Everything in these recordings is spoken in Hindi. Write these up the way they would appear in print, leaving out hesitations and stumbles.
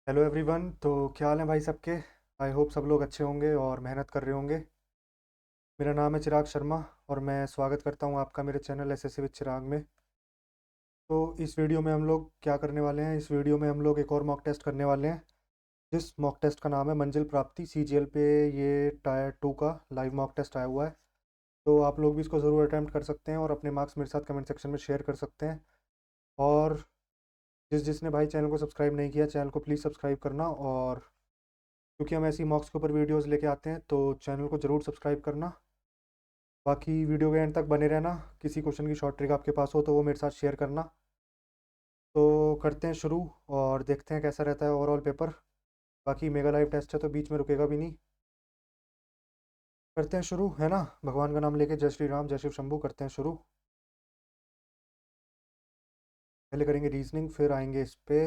Hello everyone. तो क्या हाल है भाई सबके। आई होप सब लोग अच्छे होंगे और मेहनत कर रहे होंगे। मेरा नाम है चिराग शर्मा और मैं स्वागत करता हूँ आपका मेरे चैनल एसएससी विद चिराग में। तो इस वीडियो में हम लोग क्या करने वाले हैं, इस वीडियो में हम लोग एक और मॉक टेस्ट करने वाले हैं जिस मॉक टेस्ट का नाम है मंजिल प्राप्ति सीजीएल पे। ये टायर 2 का लाइव मॉक टेस्ट आया हुआ है। तो आप लोग भी इसको ज़रूर अटैम्प्ट कर सकते हैं और अपने मार्क्स मेरे साथ कमेंट सेक्शन में शेयर कर सकते हैं। और जिसने भाई चैनल को सब्सक्राइब नहीं किया, चैनल को प्लीज़ सब्सक्राइब करना। और क्योंकि हम ऐसी मॉक्स के ऊपर वीडियोस लेके आते हैं तो चैनल को ज़रूर सब्सक्राइब करना। बाकी वीडियो के एंड तक बने रहना। किसी क्वेश्चन की शॉर्ट ट्रिक आपके पास हो तो वो मेरे साथ शेयर करना। तो करते हैं शुरू और देखते हैं कैसा रहता है ओवरऑल पेपर। बाकी मेगा लाइव टेस्ट है तो बीच में रुकेगा भी नहीं। करते हैं शुरू, है ना। भगवान का नाम लेके जय श्री राम जय शिव शंभू, करते हैं शुरू। पहले करेंगे रीजनिंग, फिर आएंगे इस पे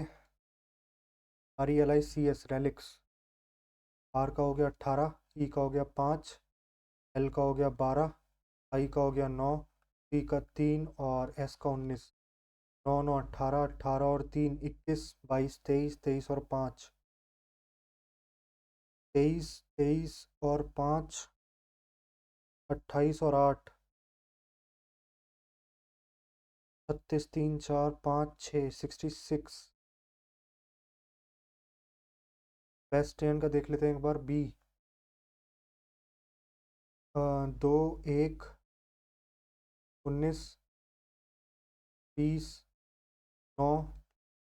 RELICS रेलिक्स। आर का हो गया 18, ई का हो गया 5, एल का हो गया 12, आई का हो गया 9, सी का 3 और एस का 19। 9 9 18, 18 और 3 21, 22 23, 23 और 5 23, 23 और 5 28 और 8 36, 3 4 5 6 66। बेस्ट 10 का देख लेते हैं एक बार। बी 2 1 19 20 9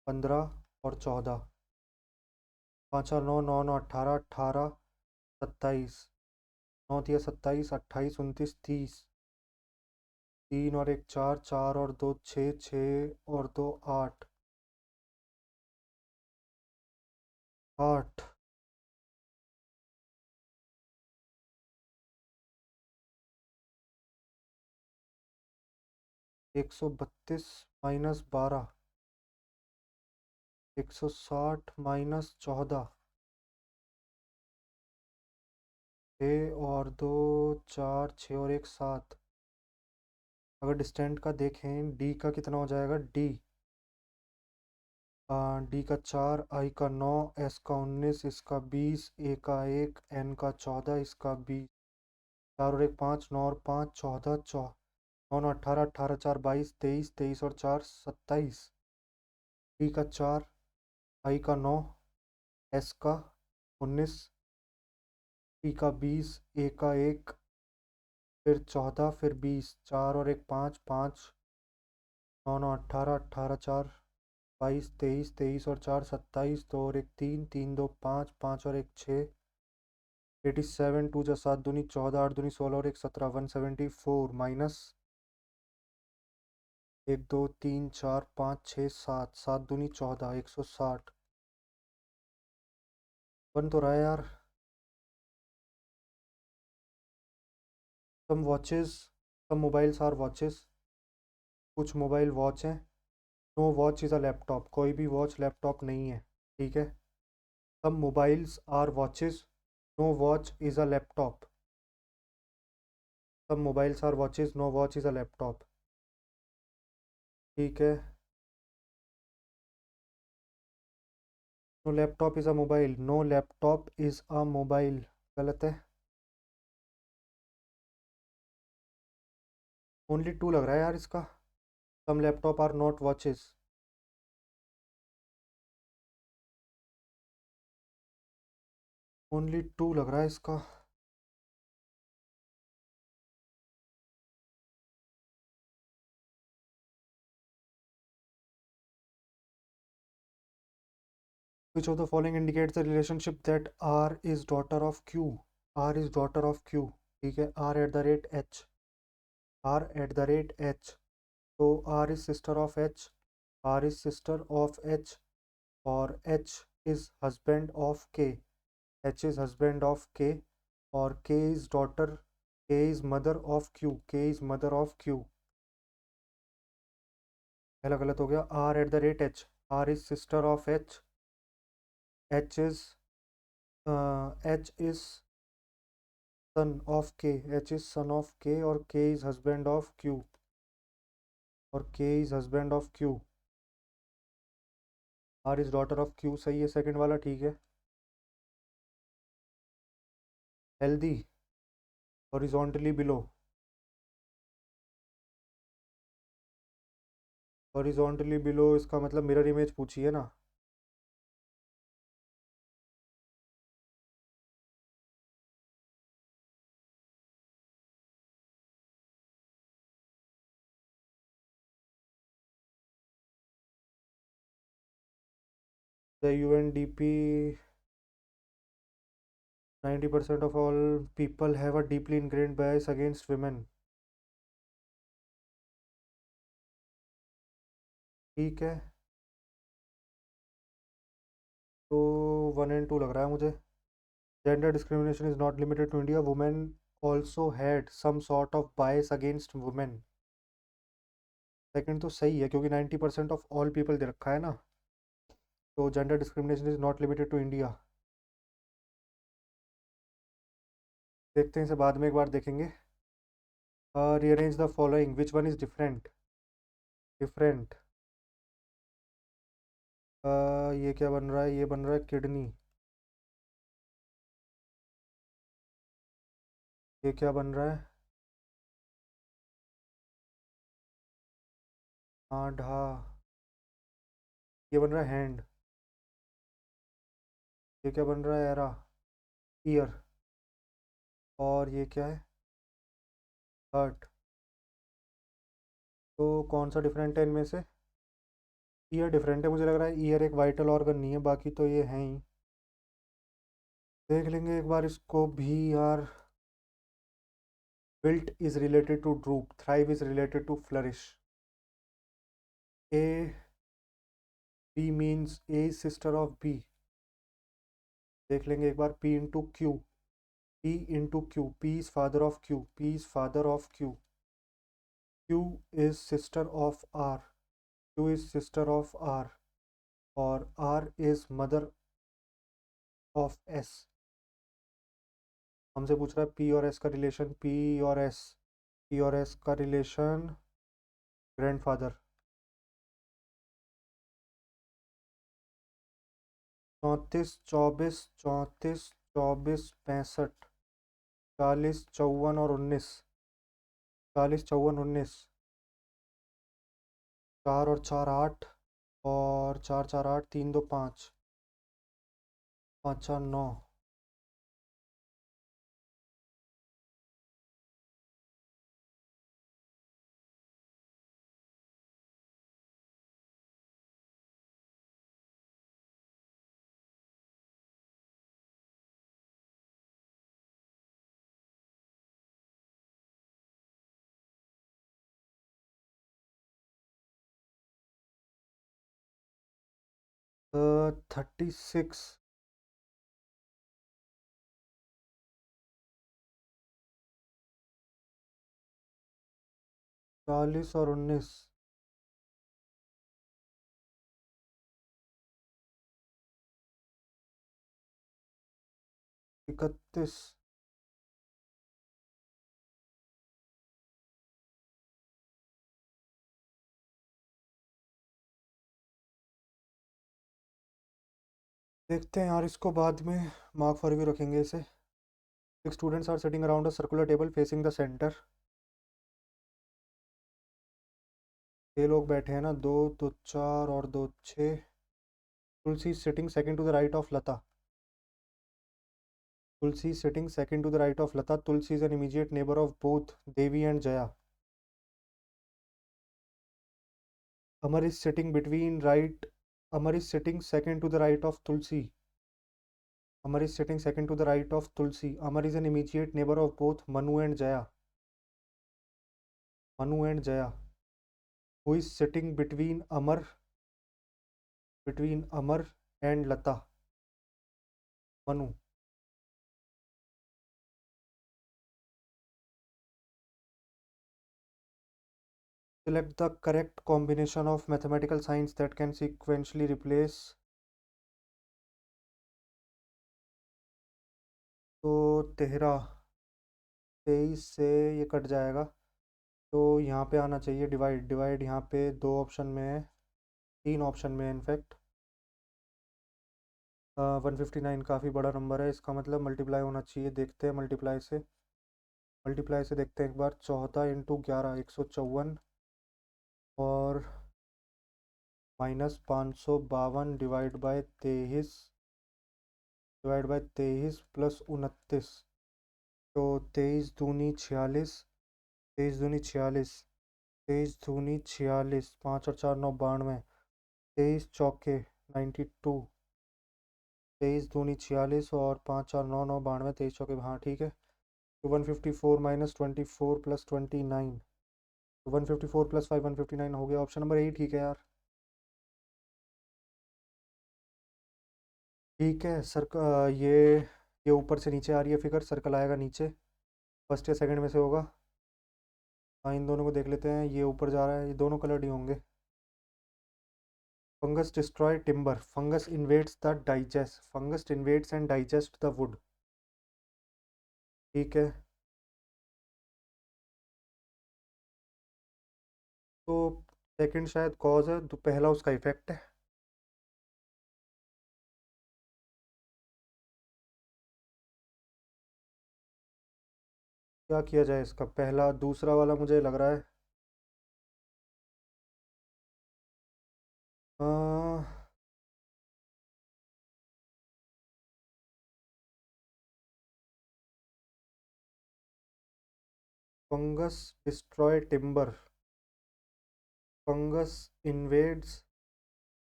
15 और 14। 5 और 9 9 9 18 18 27। 9 तिया 27, 28 29 30। 3 और 1 4, 4 और 2 6, 6 और 2 8 8। 132 माइनस 12, 160 माइनस 14। 6 और 2 4, 6 और 1 7। अगर डिस्टेंट का देखें डी का कितना हो जाएगा। डी डी का 4, आई का 9, एस का 19, इसका 20, ए का 1, एन का 14, इसका 20। 4 और 1 5, 9 और 5 14 9 9 18, 18 4 22, 23, 23 और 4 27। डी का 4, आई का 9, एस का 19, पी का 20, ए का 1, फिर 14, फिर 20। 4 और 1 5 5, 9 9 18, 18 4 22, 23, 23 और 4 27। 2 और 1 3, 3 2 5, 5 और 1 6। 87, 2 जा 7 दूनी 14, 8 दूनी 16 और 1 17। 174 माइनस 1 2 3 4 5 6 7, 7 दूनी 14, 160। बन तो रहा है यार। Some watches, some mobiles are watches. कुछ मोबाइल वॉच हैं। No watch is a laptop, कोई भी वॉच लैपटॉप नहीं है। ठीक है। Some mobiles are watches, no watch is a laptop. Some mobiles are watches, no watch is a laptop. ठीक है। No laptop is a mobile, no laptop is a mobile गलत है। ओनली टू लग रहा है यार इसका। Some laptop are not watches. Only two लग रहा है इसका। Which of the following indicates the relationship that R is daughter of Q? R is daughter of Q। ठीक है। R at the rate H, R at the rate H. तो R is sister of H, R is sister of H और H is husband of K। H is husband of K और K is daughter, K is mother of Q, K is mother of Q। पहला गलत हो गया। R at the rate H, R is sister of H, H is H is son of K, H is son of K और K is husband of Q और K is husband of Q। R is daughter of Q, सही है, सेकंड वाला ठीक है। Healthy, horizontally below, horizontally below इसका मतलब मिरर इमेज पूछी है ना। The UNDP 90% of all people have a deeply ingrained bias against women। ठीक है, तो 1 and 2 लग रहा है मुझे। Gender discrimination is not limited to India, women also had some sort of bias against women. Second तो सही है क्योंकि 90% ऑफ ऑल पीपल दे रखा है ना, तो gender discrimination is not limited to India. देखते हैं इसे बाद में एक बार देखेंगे। Rearrange the following, which one is different. Different, ये क्या बन रहा है, ये बन रहा है किडनी। ये क्या बन रहा है, आढ़ा। ये बन रहा है हैंड। ये क्या बन रहा है, एरा, ईयर। और ये क्या है, हर्ट। तो कौन सा डिफरेंट है इनमें से। ईयर डिफरेंट है मुझे लग रहा है, ईयर एक वाइटल ऑर्गन नहीं है, बाकी तो ये हैं ही। देख लेंगे एक बार इसको भी यार। Wilt is related to droop, thrive is related to flourish. A, B means a sister of B. देख लेंगे एक बार, P into Q. P into Q, P is father of Q, P is father of Q. Q is sister of R, Q is sister of R. और R is mother of S. हमसे पूछ रहा है पी और एस का रिलेशन, पी और एस, पी और एस का रिलेशन ग्रैंडफादर। 34 24 34 35 40 54 और 19। 40 54 19। 4 और 4 8, और 4 4 8, 3 2 5, 5 4 9। 36। 40 और 19। 31। देखते हैं यार इसको बाद में, मार्क फॉर रिव्यू रखेंगे इसे। 6 students are sitting around a circular table facing the centre. 6 लोग बैठे हैं ना, 2 2 4 और 2 6। Tulsi sitting second to the right of Lata. Tulsi sitting second to the right of Lata. Tulsi is an immediate neighbor of both Devi and Jaya. Amar is sitting between right. Amar is sitting second to the right of Tulsi. Amar is sitting second to the right of Tulsi. Amar is an immediate neighbor of both Manu and Jaya. Manu and Jaya. Who is sitting between Amar? Between Amar and Lata. Manu. Select the correct combination of mathematical signs that can sequentially replace. तो 13 23 से ये कट जाएगा, तो यहाँ पे आना चाहिए डिवाइड। डिवाइड यहाँ पे 2 ऑप्शन में है, 3 ऑप्शन में है इनफैक्ट। 159 काफ़ी बड़ा नंबर है, इसका मतलब मल्टीप्लाई होना चाहिए। देखते हैं मल्टीप्लाई से देखते हैं एक बार। 14 × 11 154, और -552 डिवाइड बाय 23 +29, तो 23 दूनी 46, 23 दूनी 46, 23 दूनी 46, 5 और 4 9 92, 23 चौके 92, 23 दूनी 46 और 5 4 9 9 92, 23 चौके, हाँ ठीक है। तो 154 -24 +29, तो 154 + 5 159 हो गया। ऑप्शन नंबर ए ठीक है यार। ठीक है सर, ये ऊपर से नीचे आ रही है फिगर, सर्कल आएगा नीचे, फर्स्ट या सेकंड में से होगा। हाँ, इन दोनों को देख लेते हैं, ये ऊपर जा रहा है, ये दोनों कलर्ड ही होंगे। Fungus destroy timber, fungus invades and digest the wood. ठीक है, तो सेकंड शायद कॉज है, तो पहला उसका इफेक्ट है। क्या किया जाए इसका, पहला दूसरा वाला मुझे लग रहा है। Fungus destroy timber, fungus invades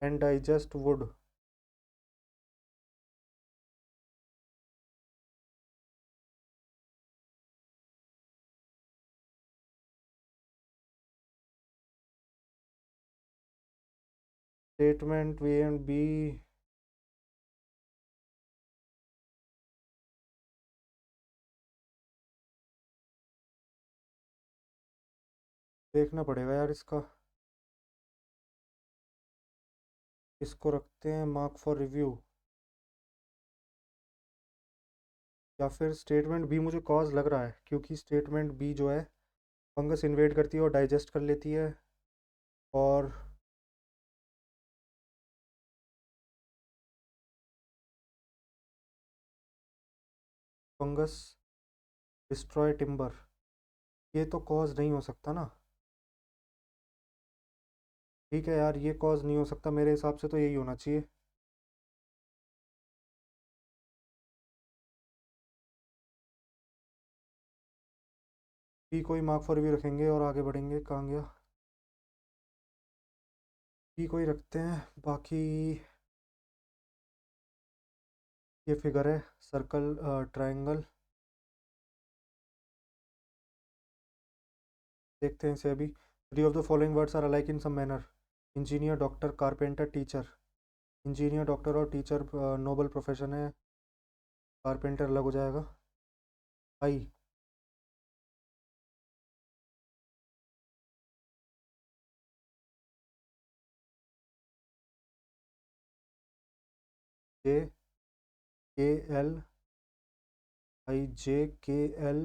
and digest wood. Statement V and B, देखना पड़ेगा यार इसका। इसको रखते हैं मार्क फॉर रिव्यू, या फिर स्टेटमेंट बी मुझे कॉज लग रहा है, क्योंकि स्टेटमेंट बी जो है, फंगस इन्वेड करती है और डाइजेस्ट कर लेती है, और फंगस डिस्ट्रॉय टिम्बर, ये तो कॉज नहीं हो सकता ना। ठीक है यार, ये कॉज नहीं हो सकता, मेरे हिसाब से तो यही होना चाहिए। बी कोई मार्क फॉर रिव्यू रखेंगे और आगे बढ़ेंगे। कहाँ गया, बी कोई रखते हैं। बाकी ये फिगर है, सर्कल ट्रायंगल, देखते हैं इसे अभी। Three of the following words are alike in some manner, engineer, doctor, carpenter, teacher. Engineer, doctor और टीचर नोबल प्रोफेशन है, कारपेंटर अलग हो जाएगा। I, J K L, IJKL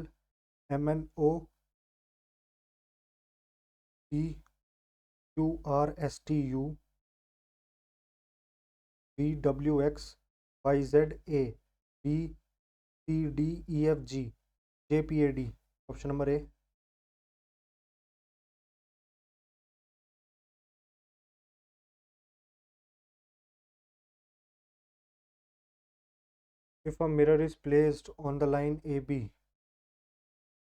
MNOPQRSTU VWXYZA BCDEFG option number A. If a mirror is placed on the line AB,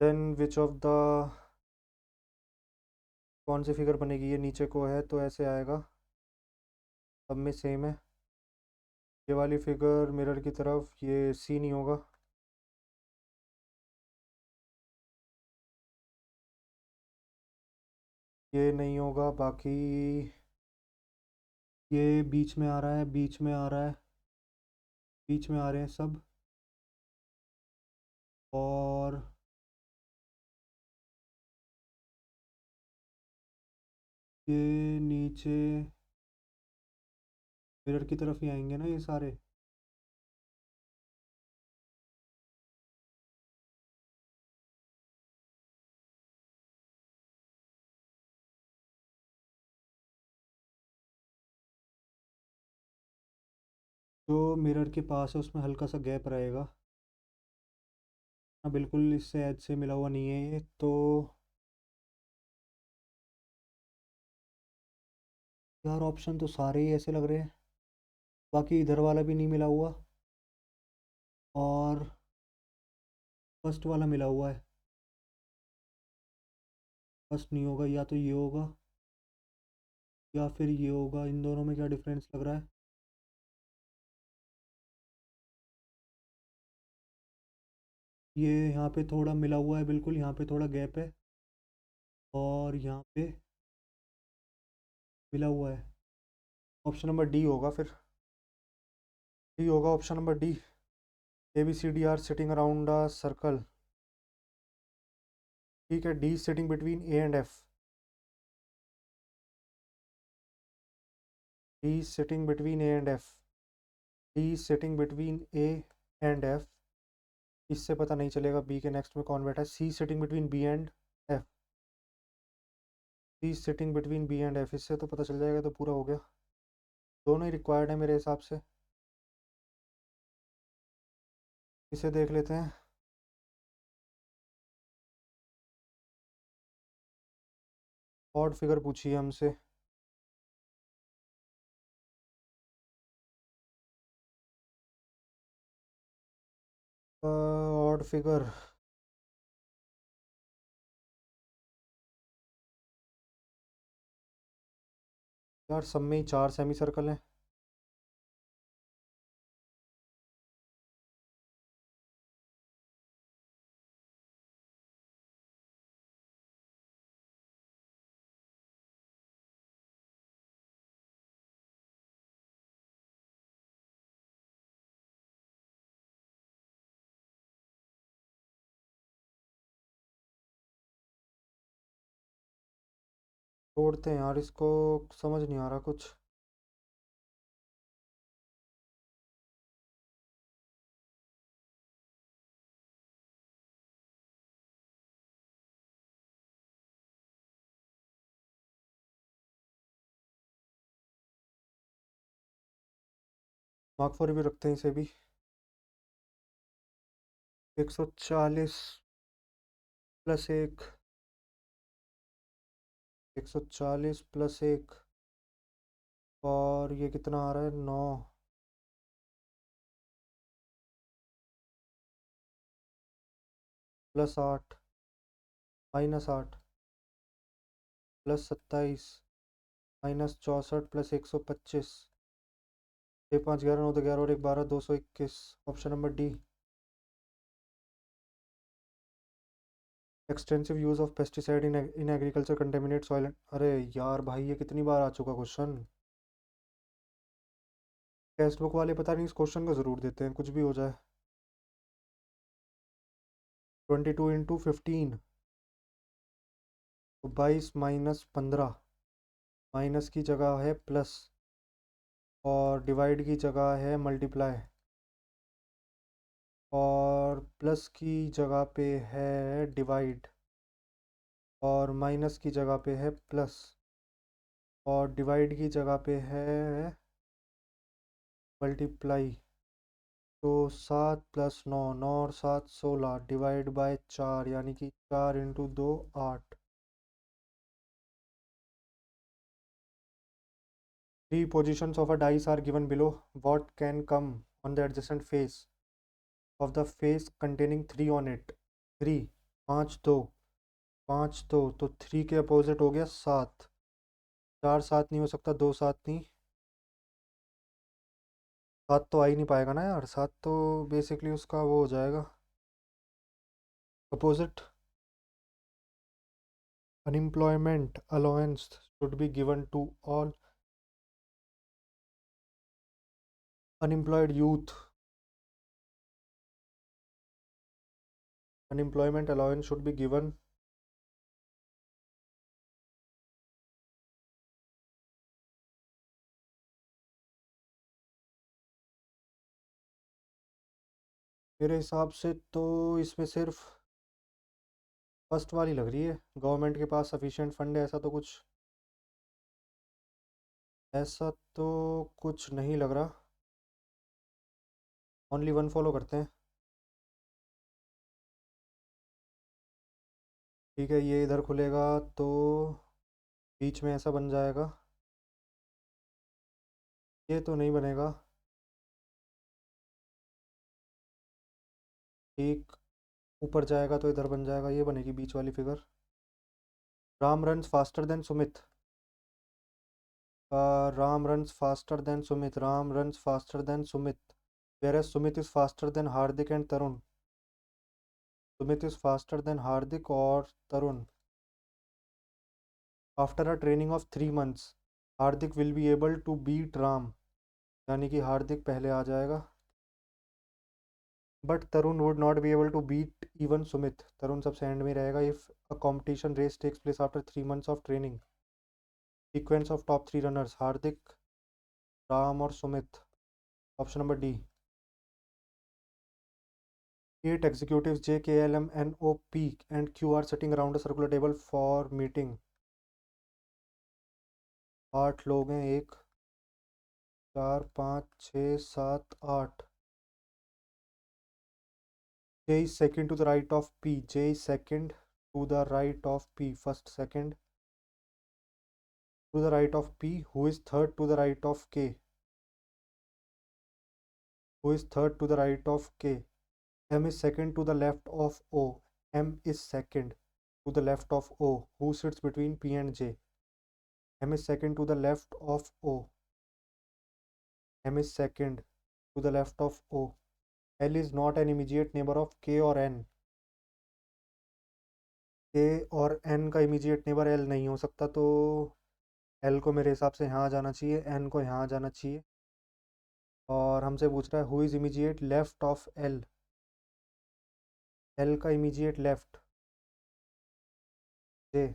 then which of the, कौन सी फिगर बनेगी, ये नीचे को है तो ऐसे आएगा, सब में सेम है। ये वाली फिगर मिरर की तरफ, ये सी नहीं होगा। ये नहीं होगा। बाकी ये बीच में आ रहा है, बीच में आ रहा है, बीच में आ रहे हैं सब। और ये नीचे मिरर की तरफ ही आएंगे ना ये सारे। जो मिरर के पास है उसमें हल्का सा गैप रहेगा। हाँ बिल्कुल, इससे एज से मिला हुआ नहीं है ये तो। यार ऑप्शन तो सारे ही ऐसे लग रहे हैं। बाकी इधर वाला भी नहीं मिला हुआ, और फर्स्ट वाला मिला हुआ है। फर्स्ट नहीं होगा, या तो ये होगा या फिर ये होगा। इन दोनों में क्या डिफरेंस लग रहा है? ये यहाँ पे थोड़ा मिला हुआ है, बिल्कुल यहाँ पे थोड़ा गैप है, और यहाँ पे मिला हुआ है। ऑप्शन नंबर डी होगा फिर। डी होगा option number D. A B C D are sitting around a circle. ठीक है, D sitting between A and F. D sitting between A and F. D sitting between A and F. इससे पता नहीं चलेगा बी के नेक्स्ट में कौन बैठा है। C sitting between B and F. C sitting between B and F, इससे तो पता चल जाएगा, तो पूरा हो गया। दोनों ही रिक्वायर्ड है मेरे हिसाब से। इसे देख लेते हैं। ऑड फिगर पूछिए हमसे। Odd figure. यार सब में ही चार सेमी सर्कल हैं। छोड़ते हैं यार इसको, समझ नहीं आ रहा कुछ। मार्क फॉर भी रखते हैं इसे भी। 140 प्लस एक। 140 प्लस एक, और ये कितना आ रहा है? 9 plus 8 minus 8 plus 27 minus 64 plus 125। 6 5 11 9 तो 11 और एक 12, 221। Option number D. Extensive use of pesticide in agriculture contaminate soil. अरे यार भाई, ये कितनी बार आ चुका क्वेश्चन। टेक्स्ट बुक वाले पता नहीं इस क्वेश्चन को ज़रूर देते हैं, कुछ भी हो जाए। 22 × 15, तो 22 माइनस 15। माइनस की जगह है प्लस, और डिवाइड की जगह है मल्टीप्लाई, और प्लस की जगह पे है डिवाइड, और माइनस की जगह पे है प्लस, और डिवाइड की जगह पे है मल्टीप्लाई। तो 7 प्लस 9, 9 और 7 16, डिवाइड बाय 4, यानी कि 4 × 2 8। Three positions of a dice are given below. What can come on the adjacent face of the face containing 3 on it? 3, 5 2, 5 2, तो 3 के अपोजिट हो गया 7। 4 7 नहीं हो सकता, 2 7 नहीं। 7 तो आ ही नहीं पाएगा ना यार, 7 तो बेसिकली उसका वो हो जाएगा opposite. Unemployment allowance should be given to all unemployed youth. Unemployment allowance should be given. मेरे हिसाब से तो इसमें सिर्फ फर्स्ट वाली लग रही है। गवर्नमेंट के पास सफिशिएंट फंड है, ऐसा तो कुछ, ऐसा तो कुछ नहीं लग रहा। ओनली वन फॉलो करते हैं। ठीक है, ये इधर खुलेगा तो बीच में ऐसा बन जाएगा। ये तो नहीं बनेगा। ठीक, ऊपर जाएगा तो इधर बन जाएगा, ये बनेगी बीच वाली figure. Ram runs faster than Sumit. Ram runs faster than Sumit, Ram runs faster than Sumit, whereas Sumit is faster than Hardik and Tarun. Sumit is faster than Hardik or Tarun. After a training of 3 months, Hardik will be able to beat Ram. यानी कि हार्दिक पहले आ जाएगा। But Tarun would not be able to beat even Sumit, Tarun सबसे एंड में रहेगा if a competition race takes place after 3 months of training. Sequence of top 3 runners, Hardik, Ram और Sumit. Option number D. 8 executives J, K, L, M, N, O, P and Q are sitting around a circular table for meeting. 8 लोग हैं, 1, 4, 5, 6, 7, 8। J is second to the right of P. J is second to the right of P. First, second to the right of P. Who is third to the right of K? Who is third to the right of K? M is second to the left of O. M is second to the left of O. Who sits between P and J? M is second to the left of O. M is second to the left of O. L is not an immediate neighbor of K or N. K और N का इमीडिएट नेबर L नहीं हो सकता, तो L को मेरे हिसाब से यहाँ जाना चाहिए, N को यहाँ जाना चाहिए। और हमसे पूछ रहा है who is immediate left of L। L का immediate left J।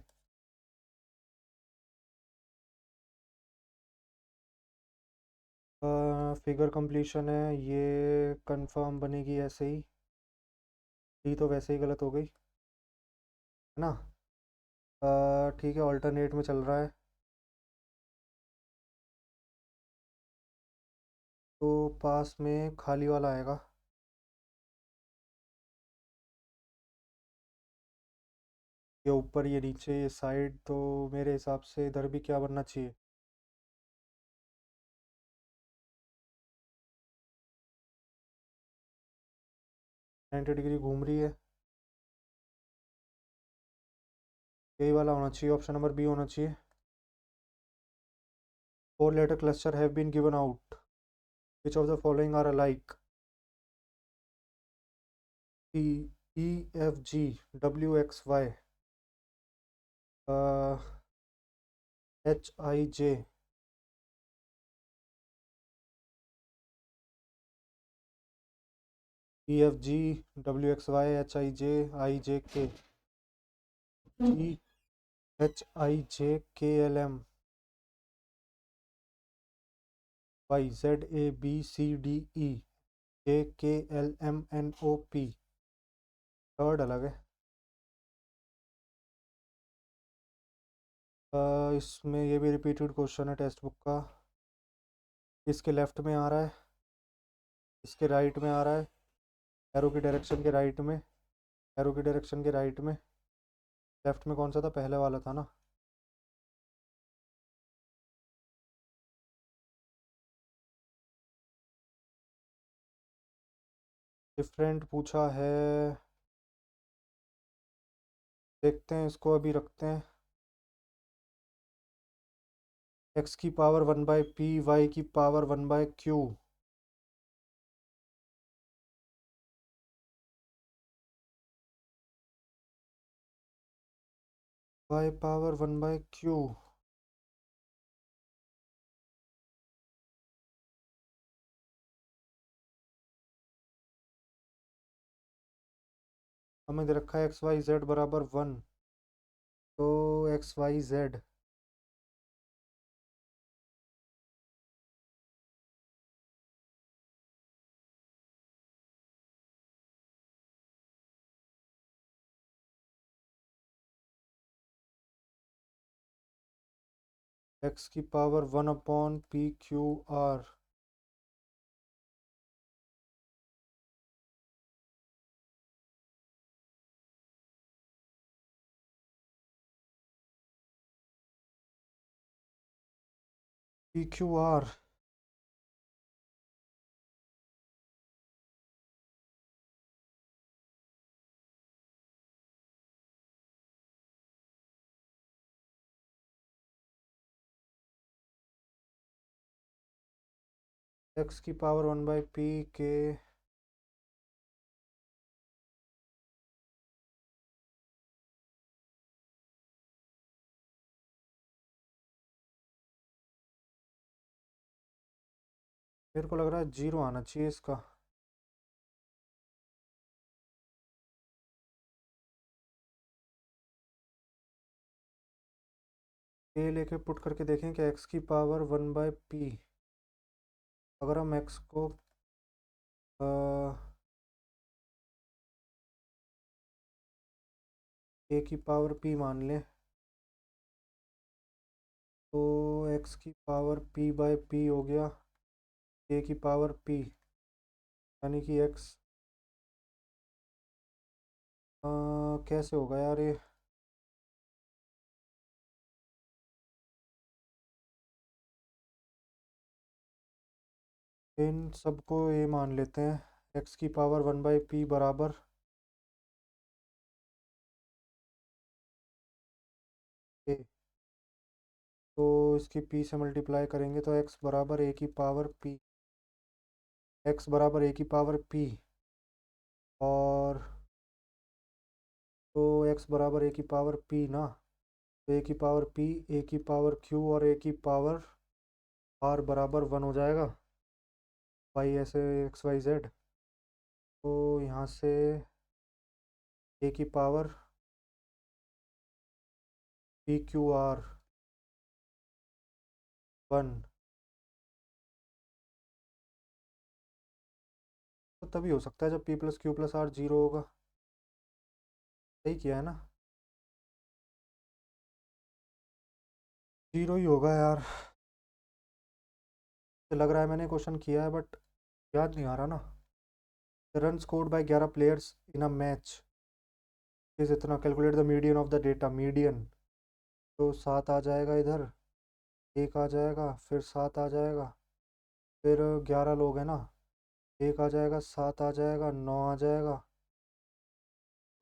Figure completion है, ये कंफर्म बनेगी ऐसे ही। डी तो वैसे ही गलत हो गई, है ना। ठीक है, ऑल्टरनेट में चल रहा है, तो पास में खाली वाला आएगा। ये ऊपर, ये नीचे, ये साइड, तो मेरे हिसाब से इधर भी क्या बनना चाहिए, 90 डिग्री घूम रही है। यही वाला होना चाहिए, ऑप्शन नंबर बी होना चाहिए। 4 letter cluster have been given out. Which of the following are alike? P, E, F, G, W, X, Y, H, I, J, E, F, G, W, X, Y, H, I, J, K, G, H, I, J, K, L, M, Y, Z, A, B, C, D, E, J, K, L, M, N, O, P। Third अलग है। इसमें ये भी रिपीटेड क्वेश्चन है टेक्स्ट बुक का। इसके लेफ्ट में आ रहा है, इसके राइट में आ रहा है, एरो की डायरेक्शन के राइट में, एरो की डायरेक्शन के राइट में। लेफ्ट में कौन सा था, पहले वाला था ना। डिफरेंट पूछा है, देखते हैं इसको, अभी रखते हैं। एक्स की पावर 1/p, वाई की power 1/q। Y power 1/q। हमें दे रखा है एक्स वाई जेड बराबर 1, तो एक्स वाई जेड, एक्स की power 1/p q r। P Q R. X की पावर 1/p के। मेरे को लग रहा है जीरो आना चाहिए इसका। ए लेके पुट करके देखें कि एक्स की पावर 1/p। अगर हम एक्स को ए की पावर p मान लें तो एक्स की पावर p/p हो गया ए की पावर p, यानी कि एक्स कैसे होगा यार ये। इन सबको ए मान लेते हैं। एक्स की पावर 1/p बराबर ए। तो इसकी p से मल्टीप्लाई करेंगे तो x बराबर ए की पावर p। x बराबर ए की पावर p। और तो x बराबर ए की पावर p ना। तो ए की पावर p, ए की पावर q और ए की पावर r बराबर 1 हो जाएगा। y ऐसे XYZ। तो यहाँ से ए की पावर PQR 1। तो तभी हो सकता है जब P+Q+R जीरो होगा। सही किया है ना। जीरो ही होगा यार। तो लग रहा है मैंने क्वेश्चन किया है बट याद नहीं आ रहा ना। Run scored by 11 players in a match is इतना। Calculate the median of the data. Median तो 7 आ जाएगा इधर, एक आ जाएगा, फिर 7 आ जाएगा, फिर 11 लोग हैं ना। एक आ जाएगा, 7 आ जाएगा, 9 आ जाएगा,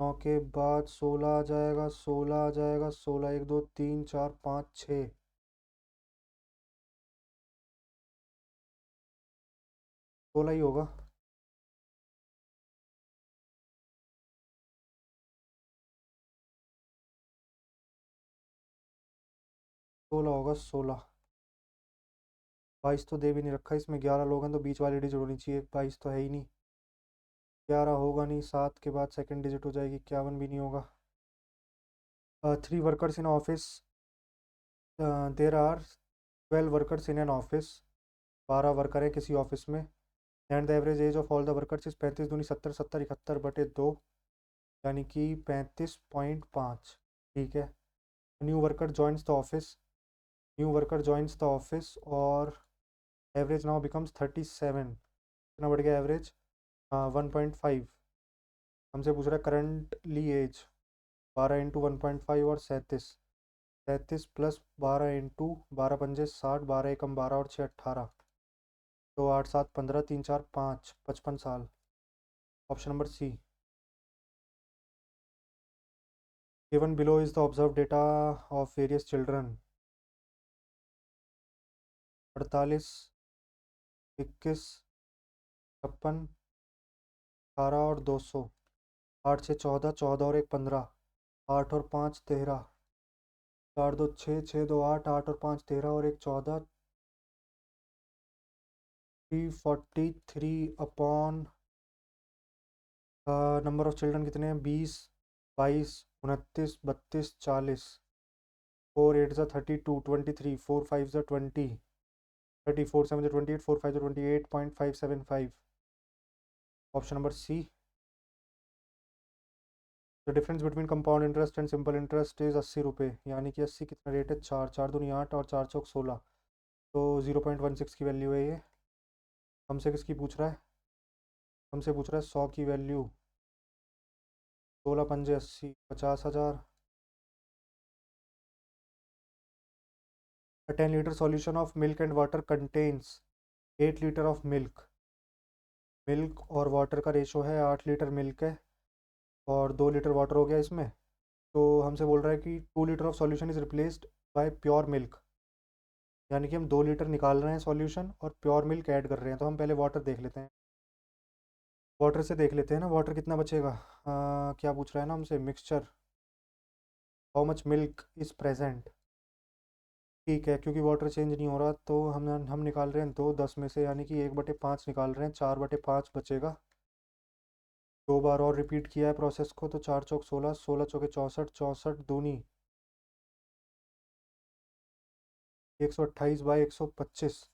9 के बाद 16 आ जाएगा, 16 आ जाएगा, 16 1 2 3 4 5 6। 16 ही होगा। 16 होगा 16। 22 तो दे भी नहीं रखा इसमें। 11 लोग हैं तो बीच वाली डिजिट होनी चाहिए। 22 तो है ही नहीं। 11 होगा नहीं। 7 के बाद सेकंड डिजिट हो जाएगी। 51 भी नहीं होगा। 3 workers in office. There are 12 workers in an office. 12 worker है किसी ऑफिस में। And the average age of all the workers is 35 दूनी 70, 70 71/2, यानी कि 35.5। ठीक है। New worker joins the office. New worker joins the office और एवरेज नाउ बिकम्स 37। कितना बढ़ गया एवरेज? 1.5। हमसे पूछ रहा है करंटली एज। 12 इंटू 1.5 और 37। 37 प्लस 12 इंटू 12 पंजे 60, 12 एकम 12 और 6 18। तो 8 7 15, 3 4 5, 55 साल। Option number C. Given below is the observe data of various children. 48, 21, 56, 18 और 200। 8 6 14, 14 और 1 15, 8 और 5 13, 4 2 6, 6 2 8, 8 और 5 13 और 1 14। 343 अपॉन नंबर ऑफ चिल्ड्रन कितने हैं? 20, 22, 29, 32, 40। 4 8 ज़ा 32, 23, 4 5 ज़ा 20, 30, 4 7 ज़ा 28, 4 5 ज़ा 28.575। Option number C. The difference between compound interest and simple interest is 80 रुपये, यानी कि 80 कितना रेट है? 4 4 दूनी 8 और 4 चौक 16। तो 0.16 की वैल्यू है ये। हमसे किसकी पूछ रहा है? हमसे पूछ रहा है 100 की वैल्यू। 16 पंजे 80, 50,000। A 10 liter solution of milk and water contains 8 liter of milk. Milk और वाटर का रेशो है 8 लीटर मिल्क है और 2 लीटर वाटर हो गया इसमें। तो हमसे बोल रहा है कि 2 litre of solution is replaced by pure milk, यानी कि हम 2 लीटर निकाल रहे हैं सॉल्यूशन और प्योर मिल्क ऐड कर रहे हैं। तो हम पहले वाटर देख लेते हैं, वाटर से देख लेते हैं ना वाटर कितना बचेगा। क्या पूछ रहा है ना हमसे, mixture how much milk is present. ठीक है, क्योंकि वाटर चेंज नहीं हो रहा तो हम निकाल रहे हैं 2 10 में से, यानी कि 1/5 निकाल रहे हैं, 4/5 बचेगा। 2 बार और रिपीट किया है प्रोसेस को, तो 4 चौक 16, 16 चौके 64, 64 दूनी 128/125,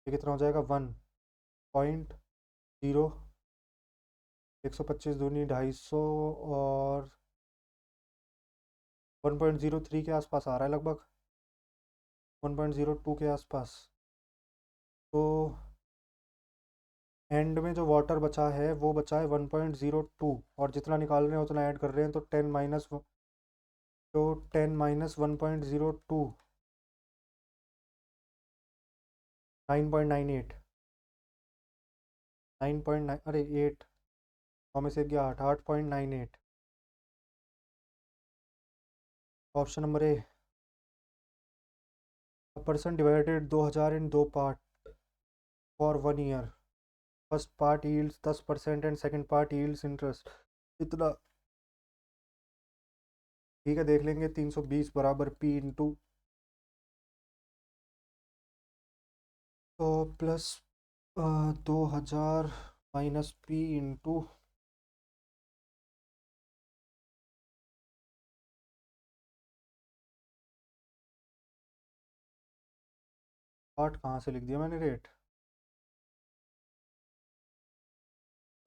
ये कितना हो जाएगा 1.0। 125 दूनी 250 और 1.03 के आसपास आ रहा है लगभग, 1.02 के आसपास। तो एंड में जो वाटर बचा है वो बचा है 1.02, और जितना निकाल रहे हैं उतना ऐड कर रहे हैं, तो 10 - 1.02 9.98, 9.9 अरे 8, 9 में से गया 8, 8.98। Option number A. A person divided 2000 in 2 part for 1 year. First part yields 10% and second part yields interest इतना। ठीक है, देख लेंगे। 320 बराबर P इंटू तो प्लस 2000 माइनस P इंटू 8, कहाँ से लिख दिया मैंने रेट।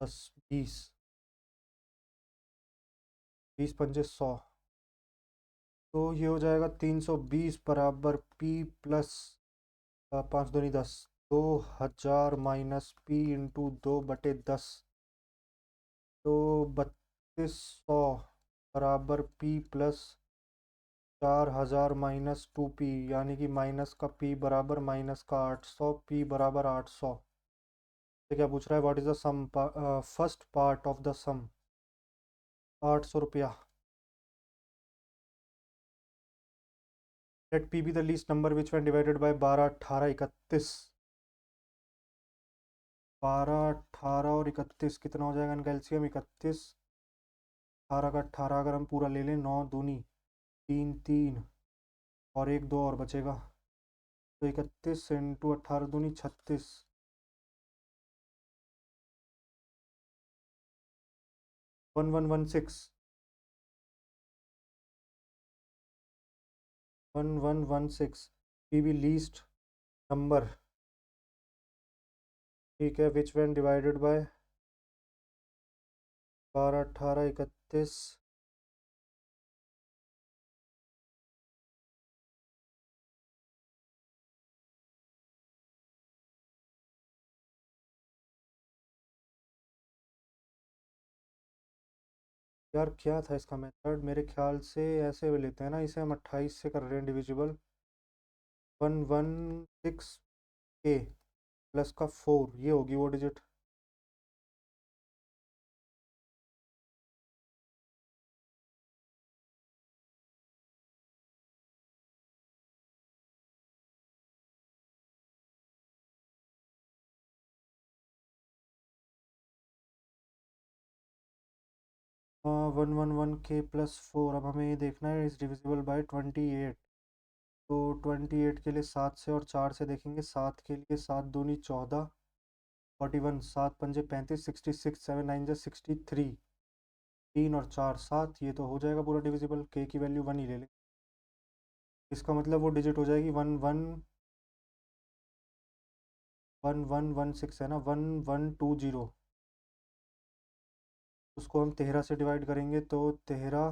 10 20, 20 × 5 = 100, तो ये हो जाएगा 320 बराबर P plus 5 × 2 = 10, 2000 minus P into 2/10, तो 3200 बराबर P प्लस 4000 माइनस 2P, यानी कि माइनस का P बराबर माइनस का 800, P बराबर 800। तो क्या पूछ रहा है, what is the sum, first part of the sum, 800 रुपया। Let P be the least number which when divided by 12 18 31। 12 18 और 31 कितना हो जाएगा इनका एलसीएम, 31। 18 का 18 अगर हम पूरा ले लें, 9 दूनी 3 3 और 1 2 और बचेगा, तो 31 इंटू 18 दूनी 36, 1116, 1116। पी बी लीस्ट नंबर, ठीक है, विच वन डिवाइडेड बाय 12 18 31। यार क्या था इसका मेथड, मेरे ख्याल से ऐसे लेते हैं ना इसे हम, 28 से कर रहे हैं डिविजिबल, 116 के प्लस का 4, ये होगी वो डिजिट। हाँ, 111 के प्लस 4। अब हमें ये देखना है इस डिविजिबल बाय 28। तो 28 के लिए 7 से और 4 से देखेंगे, 7 के लिए 7 दूनी 14, 41, 7 पंजे 35, 66, 7 9 जा 63, 3 और 4 7, ये तो हो जाएगा पूरा डिविजिबल। के की वैल्यू 1 ही ले लें, इसका मतलब वो डिजिट हो जाएगी 1116 है ना, 1120। उसको हम 13 से डिवाइड करेंगे, तो 13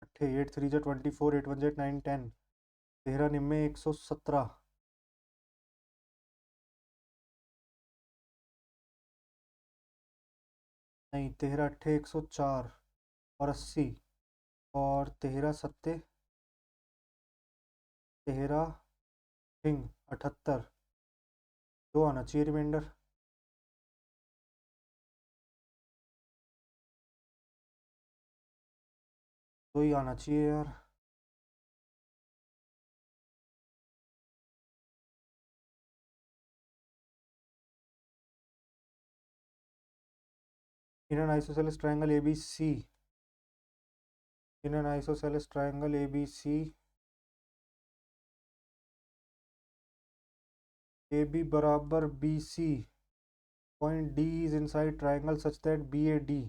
अट्ठे 8 3 जा 24, 8 1 जा 9 10, 13 निम्मे 117, नहीं 13 अट्ठे 104 और 80, और 13 सत्ते 13 किंग 78, 2 आना चाहिए रिमाइंडर। तो ही आना चाहिए यार। In an isosceles triangle A B C, in an isosceles triangle A B C, A B बराबर B C, point D is inside triangle such that B A D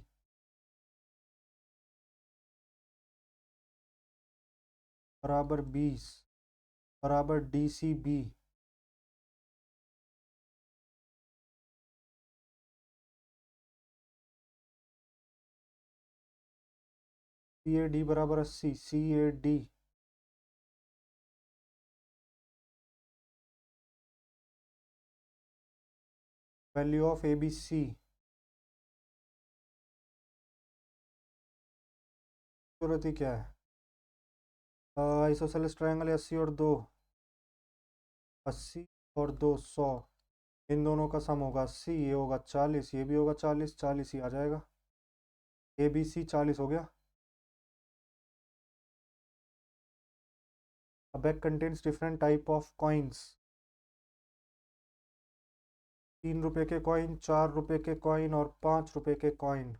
बराबर 20 बराबर D C B. C A D बराबर 80, C A D value of A B C, जरूरत ही क्या है। आइसोसेलेस ट्रायंगल 80 और 2, 80 और 2 100, इन दोनों का सम होगा 80, ये होगा 40, ये भी होगा 40, 40 ही आ जाएगा। ए बी सी 40 हो गया। A bag contains different type of coins, 3 रुपए के कॉइन, 4 रुपए के कॉइन और 5 रुपए के कॉइन।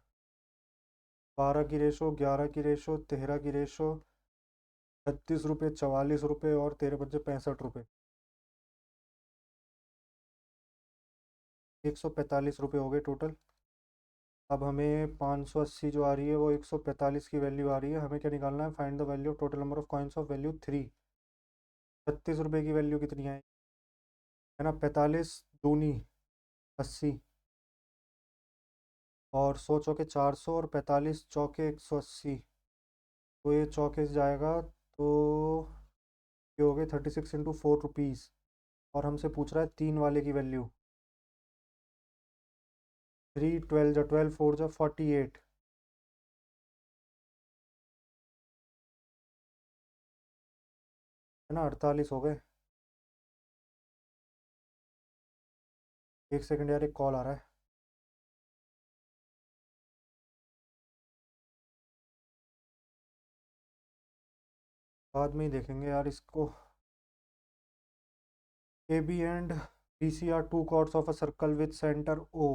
12 की रेशो, 11 की रेशो, 13 की रेशो, 36 रुपये, 44 रुपये और 13 × 5 = 65 रुपये। 145 रुपये हो गए टोटल। अब हमें 580 जो आ रही है वो 145 की वैल्यू आ रही है। हमें क्या निकालना है, find the value of total number of coins of value 3। 36 रुपये की वैल्यू कितनी है ना, 45 दूनी 80 और 100 चौके 400 और 45 चौके 180, तो ये चौके से जाएगा तो ये हो गए 36 × 4 रुपीज़। और हमसे पूछ रहा है 3 वाले की वैल्यू। 3 12 जा 12 4 जा 48, है ना, 48 हो गए। एक सेकंड यार, एक कॉल आ रहा है। बाद में ही देखेंगे यार इसको। A B and B C are two chords of a circle with centre O.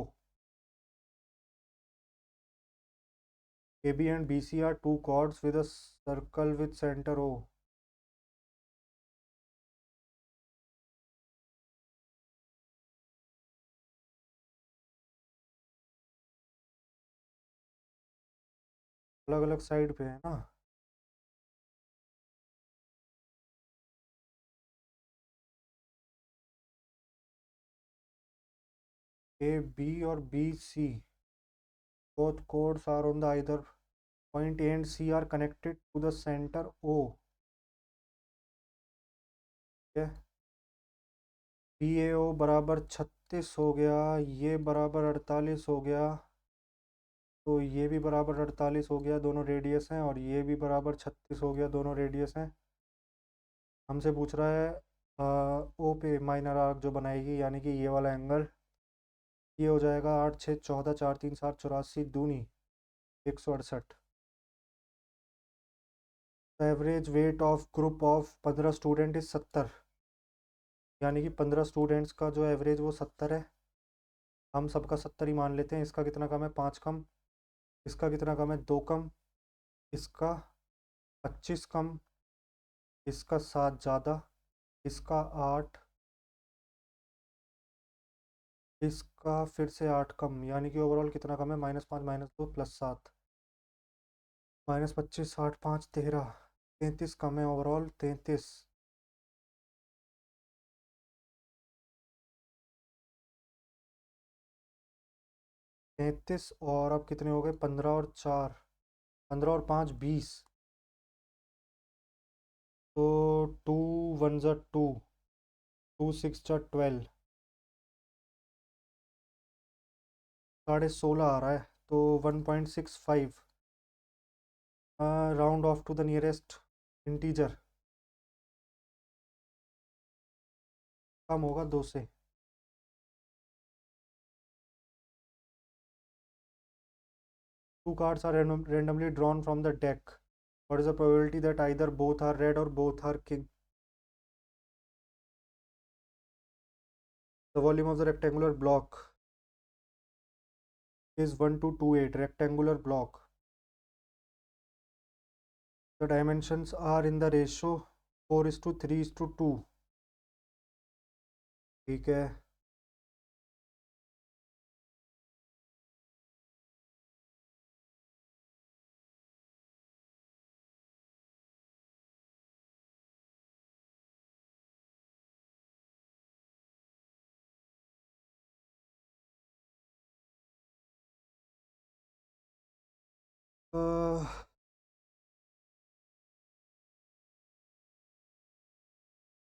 A B and B C are two chords with a circle with center O। अलग अलग साइड पे है ना। ए बी और B C, both chords are on the either point A and C are connected to the center O। ठीक है, बी ए ओ बराबर 36 हो गया, ये बराबर 48 हो गया, तो ये भी बराबर 48 हो गया, दोनों रेडियस हैं, और ये भी बराबर 36 हो गया, दोनों रेडियस हैं। हमसे पूछ रहा है ओ पे माइनर आर्क जो बनाएगी, यानी कि ये वाला एंगल, ये हो जाएगा 8 6 14 4 3 7 84 दूनी 168। Average weight of group of 15 student is 70, यानी कि 15 स्टूडेंट्स का जो एवरेज वो 70 है। हम सबका 70 ही मान लेते हैं। इसका कितना कम है, 5 कम। इसका कितना कम है, 2 कम। इसका 25 कम। इसका 7 ज़्यादा। इसका 8। इसका फिर से 8 कम, यानी कि ओवरऑल कितना कम है, -5 -2 +7, -25 8 5 13, 33 कम है ओवरऑल, 33। 33 और अब कितने हो गए, 15 और 4, 15 और 5 20, तो 2 1 ज़ा 2, 2 6 ज़ा 12, 16.5 आ रहा है, तो 1.65 round off to the nearest integer. कम होगा 2 से। Two cards are randomly drawn from the deck. What is the probability that either both are red or both are king? The volume of the rectangular block is 1228. Rectangular block. The dimensions are in the ratio 4:3:2. ठीक है।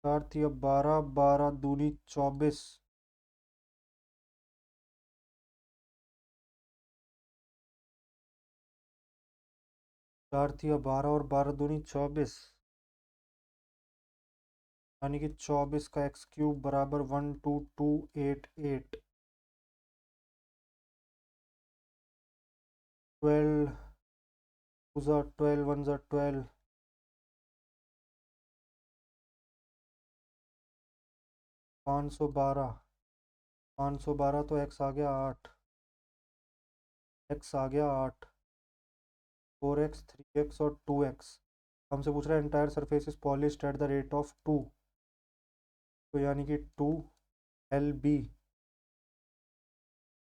चार थी अब 12, 12 दूनी 24। चार थी अब 12 और 12 दूनी 24, यानी कि 24 का एक्स क्यूब बराबर 12288। 12 टू ज़ा 12 वन ज़ा 12, 512। 512 तो एक्स आ गया 8, एक्स आ गया 8, 4x 3x और 2x। हमसे पूछ रहा है entire surface is polished at the rate of 2, तो यानी कि 2 LB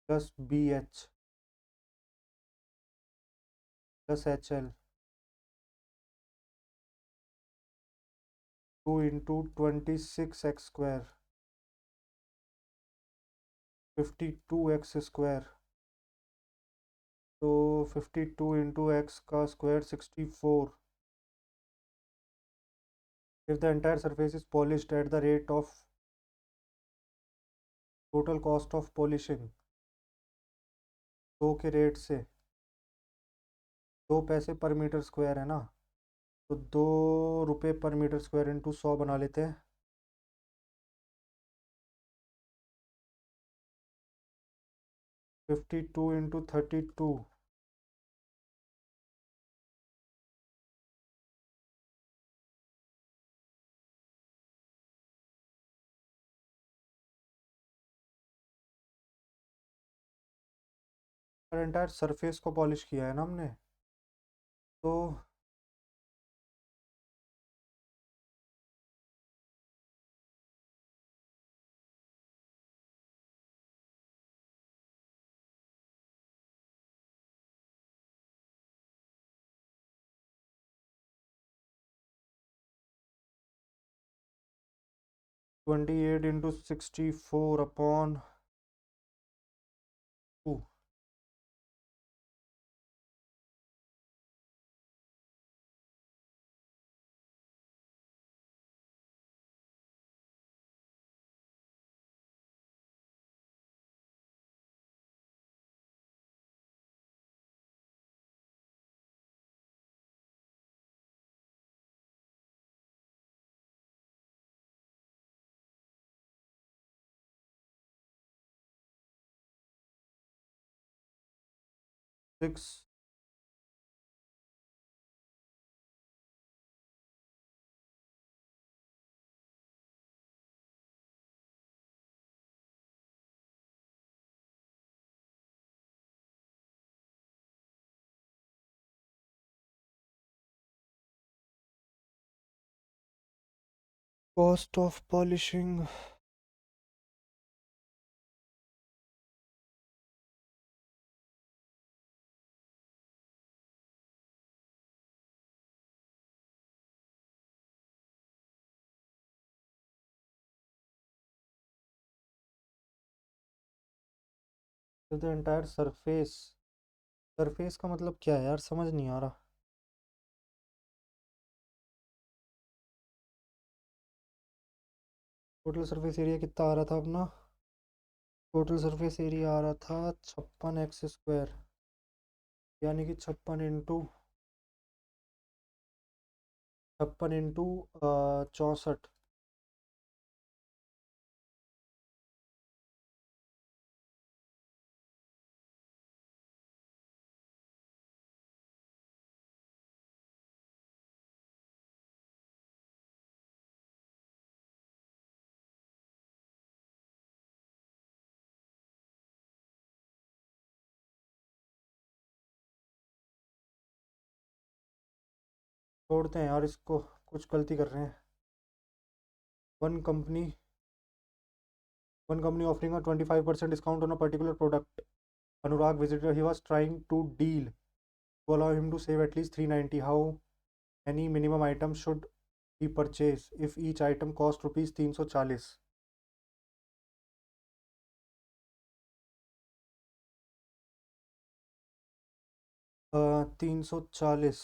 plus BH plus HL, 2 × 26x², 52x²। तो 52 × x का square 64। If the entire surface is polished at the rate of, total cost of polishing 2 के रेट से, 2 पैसे पर मीटर स्क्वायर है ना, तो 2 रुपये पर मीटर स्क्वायर इंटू 100 बना लेते हैं। 52 × 32। और एंटायर सरफेस को पॉलिश किया है ना हमने, तो twenty eight into 64/2। Six. Cost of polishing, the entire surface, surface का मतलब क्या है यार, समझ नहीं आ रहा। टोटल सरफेस एरिया कितना आ रहा था अपना, टोटल सरफेस एरिया आ रहा था 56x², यानी कि 56 इंटू 64। छोड़ते हैं यार इसको, कुछ गलती कर रहे हैं। One company one company offering a 25% discount on a particular product. Anurag visitor, he was trying to deal to allow him to save at least 390. How many minimum items should he purchase if each item cost rupees 340? 340.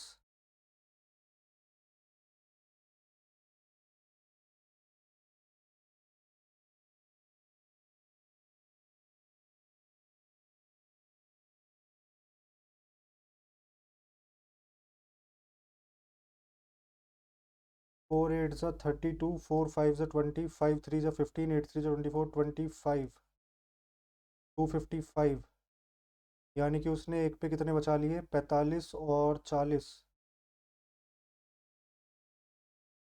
4 8 जा 32, 4 5 जा 20, 5 3 जा 15, 8 3 जा 24, 25, 255। यानी कि उसने एक पे कितने बचा लिए? 45 और 40।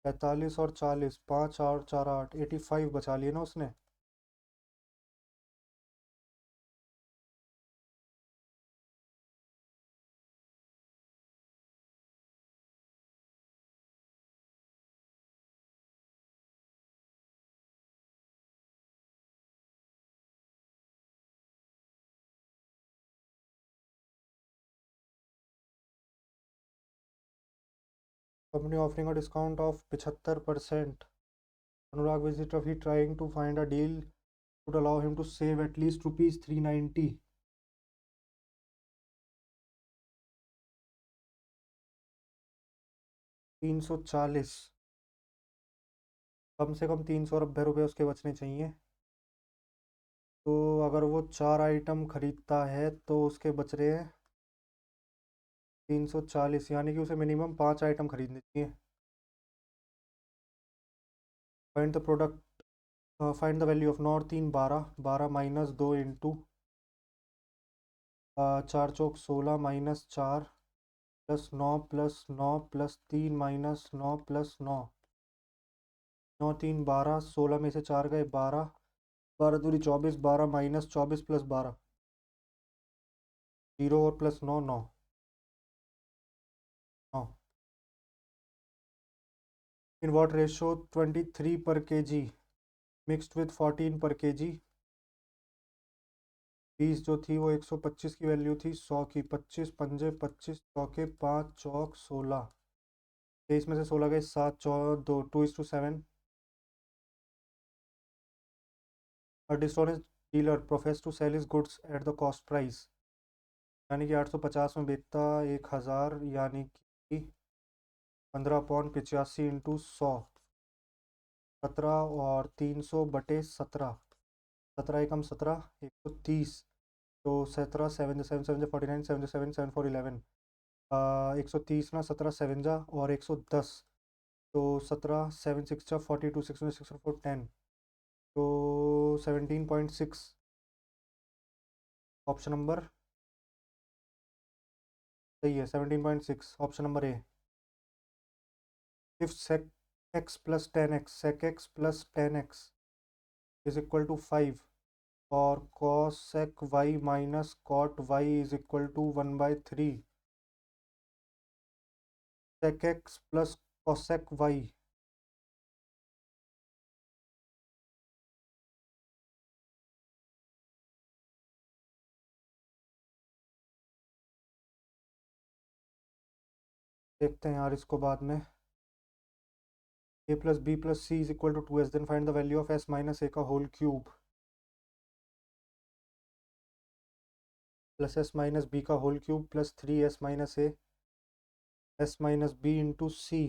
45 और 40, 5 और 4 8, 85 बचा लिए ना उसने। Company offering a discount of 75%. Anurag visitor, he trying to find a deal would allow him to save at least rupees 390. 340। कम से कम 390 रुपये उसके बचने चाहिए। तो अगर वो 4 आइटम खरीदता है तो उसके बच रहे हैं 340, यानी कि उसे मिनिमम 5 आइटम खरीदनी चाहिए। Find the product, find the value of nor 3 12, 12 minus 2 into 4 Chowk 16 minus 4 plus 9 plus 9 plus 3 minus 9 plus 9। 9 3 12, 16 में से 4 गए 12, 12 दूरी 24, 12 माइनस 24 प्लस 12, 0 और प्लस 9 9 9। इन वॉट रेशो 23 पर के जी मिक्सड विथ 14 पर के जी। 20 जो थी वो 125 की वैल्यू थी, 100 की। 25 पंजे 25 चौके 5 चौक 16। 23 में से 16 गए 7 2 2:7। A dishonest dealer professed to sell his goods at the cost price. यानी कि 850 में बेचता 1000, यानी कि 15/85 इंटू 100, 17 और 300/17। 17 एकम 17, 130। तो 17 7 7 7 49, 7 7 7 4 11। 130 ना, 17 7 जा और 110, तो 17 7 6 जा 42, 6 6 4 10, तो 17.6। ऑप्शन नंबर सही है, 17.6, option number A. If sec x plus 10x, sec x plus 10x is equal to 5, और cos sec y minus cot y is equal to 1/3, sec x plus cosec y। देखते हैं यार इसको बाद में। a plus b plus c is equal to 2s, then find the value of s minus a का whole cube plus s minus b का whole cube plus 3s minus a, s minus b into C.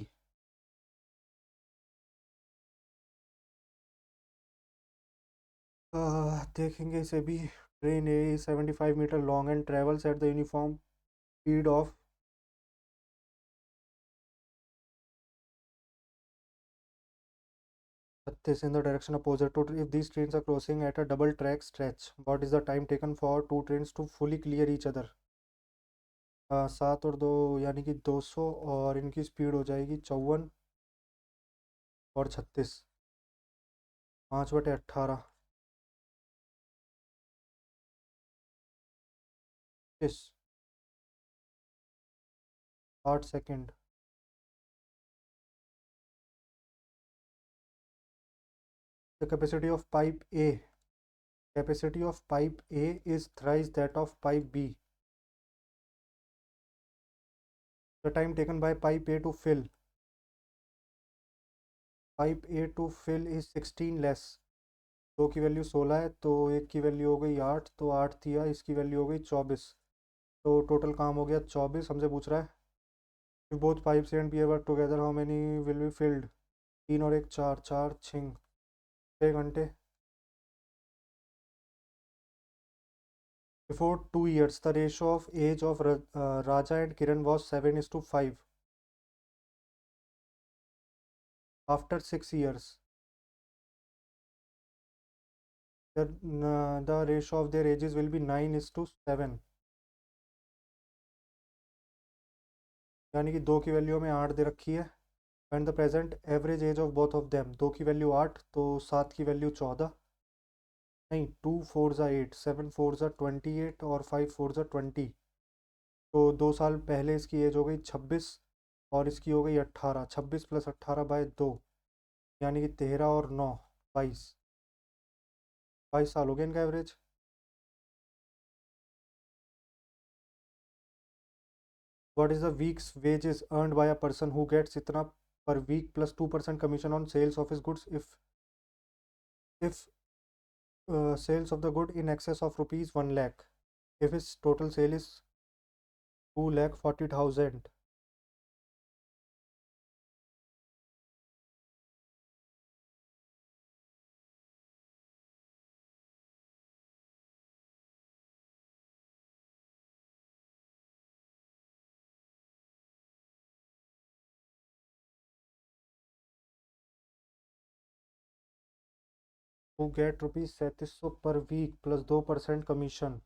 देखेंगे इसे भी। Train A 75 metre long and travels at the uniform speed of 36 in the direction opposite to, if these trains are crossing at a double track stretch, what is the time taken for two trains to fully clear each other? 7 और 2 यानी कि 200, और इनकी स्पीड हो जाएगी 54 और 36, 5/18, इस 8 second. The capacity of pipe A is thrice that of pipe B. The time taken by pipe A to fill is 16 less. दो की वैल्यू 16 है तो एक की वैल्यू हो गई 8, तो 8 दिया, इसकी वैल्यू हो गई 24. तो टोटल काम हो गया 24. हमसे पूछ रहा है if both pipes A and B work together how many will be filled. 3 और 1 4, 4 6 घंटे. Before 2 years the ratio of age of Raja and Kiran was 7:5. After 6 years the ratio of their ages will be 9:7. यानी कि दो की वैल्यू हमें 8 दे रखी है. And the present average age of both of them. दो की वैल्यू 8 तो 7 की वैल्यू 14. नहीं, 2 4 ज़ा 8, 7 4 ज़ा 28 और 5 4 ज़ा 20. तो 2 साल पहले इसकी एज हो गई 26 और इसकी हो गई 18. 26 + 18/2 यानी कि 13 और 9 22. 22 साल हो गया इनका average. What is the weeks wages earned by a person who gets इतना per week plus 2% commission on sales of his goods if sales of the good in excess of rupees 1 lakh, if his total sale is 2,40,000. who get rupees 3700 per week plus 2% commission.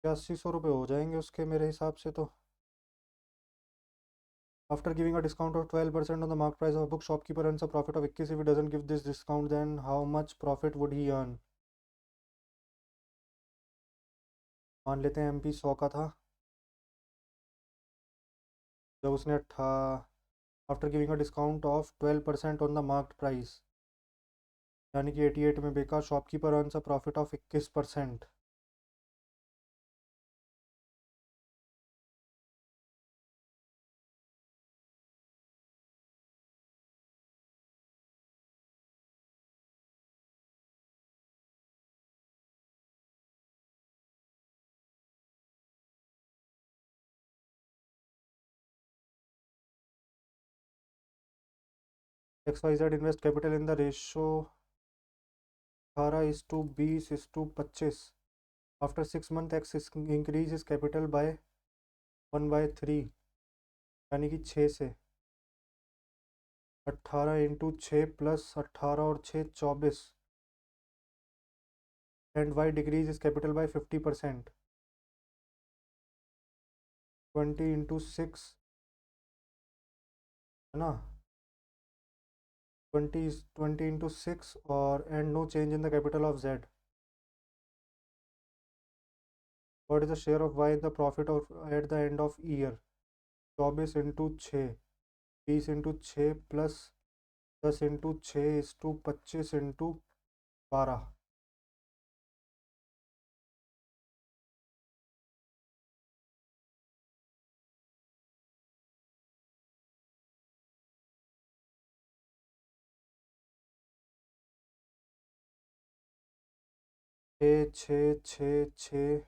क्या 80-100 रुपये हो जाएंगे उसके मेरे हिसाब से तो. After giving a discount of 12% on the market price of a book, shopkeeper earns a profit of 21. If he doesn't give this discount, then how much profit would he earn? मान लेते हैं MP 100 का था जब उसने after giving a discount of 12% on the market price यानी कि 88 में बेका. Shopkeeper earns a profit of 21%. XYZ invest capital in the ratio 18:20:25. After 6 months X increase his capital by 1/3 यानी कि 6 से. 18 × 6 + 18 और 6 24. And Y decrease is capital by 50%. 20 × 6 है ना. 20 × 6 और and no change in the capital of Z. What is the share of Y in the profit of at the end of year. 24 × 6 20 × 6 + 10 × 6 = 25 × 12. छः छः छः छः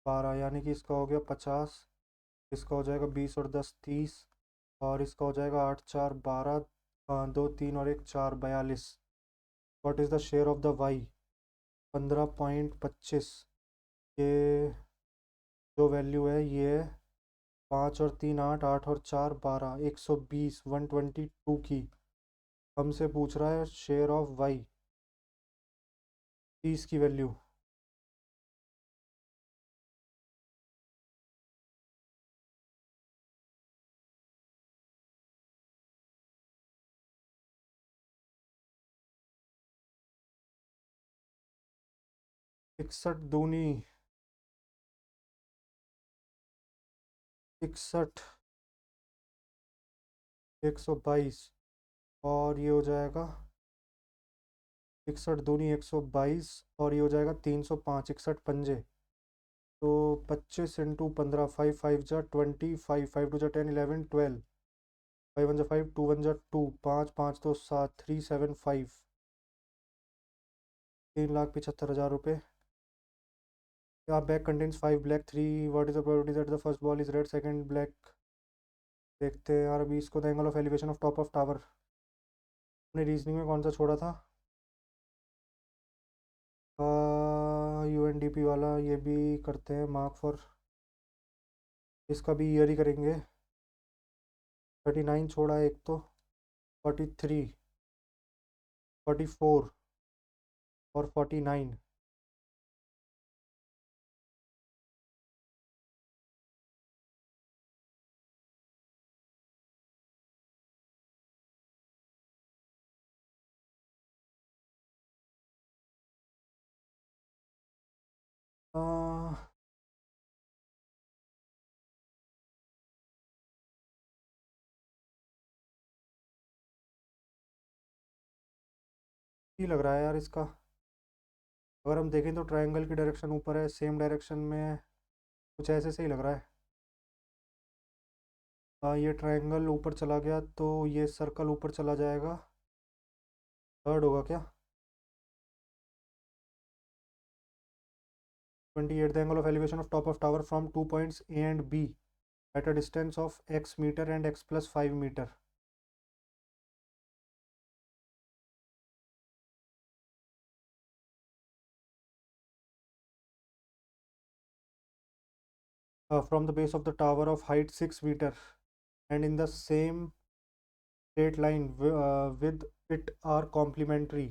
12 यानी कि इसका हो गया 50. इसका हो जाएगा 20 और 10 30 और इसका हो जाएगा 8 4 12. 2 3 और 1 4 42. What is the share of the Y. 15.25. ये जो वैल्यू है ये है 5 और 3 8 8 और 4 12. 120 122 की. हमसे पूछ रहा है शेयर ऑफ वाई 30 की वैल्यू. 61 दूनी 61 122 और ये हो जाएगा 61 दूनी 122 और ये हो जाएगा 305 61 पंजे। तो 25 × 15 5 5 जा 20 5 5 2 जा 10 11 12 5 1 जा 5 2 1 जा 2 5 5 2 7 375 3,75,000 रुपये। आप bag contains 5 black 3 what is the probability that the first ball is red second black. देखते हैं यार अभी इसको। The angle of elevation of top of tower अपने रीजनिंग में कौन सा छोड़ा था? UNDP वाला। ये भी करते हैं मार्क फॉर। इसका भी ईयर ही करेंगे। 39 छोड़ा है एक तो। 43 44 और 49। ही लग रहा है यार इसका। अगर हम देखें तो ट्रायंगल की डायरेक्शन ऊपर है, सेम डायरेक्शन में कुछ ऐसे से ही लग रहा है। ये ट्रायंगल ऊपर चला गया तो ये सर्कल ऊपर चला जाएगा। थर्ड होगा क्या? 28 the angle of elevation of top of tower from 2 points A and B at a distance of x meter and x plus 5 meter। From the base of the tower of height 6 meter and in the same straight line with it are complementary।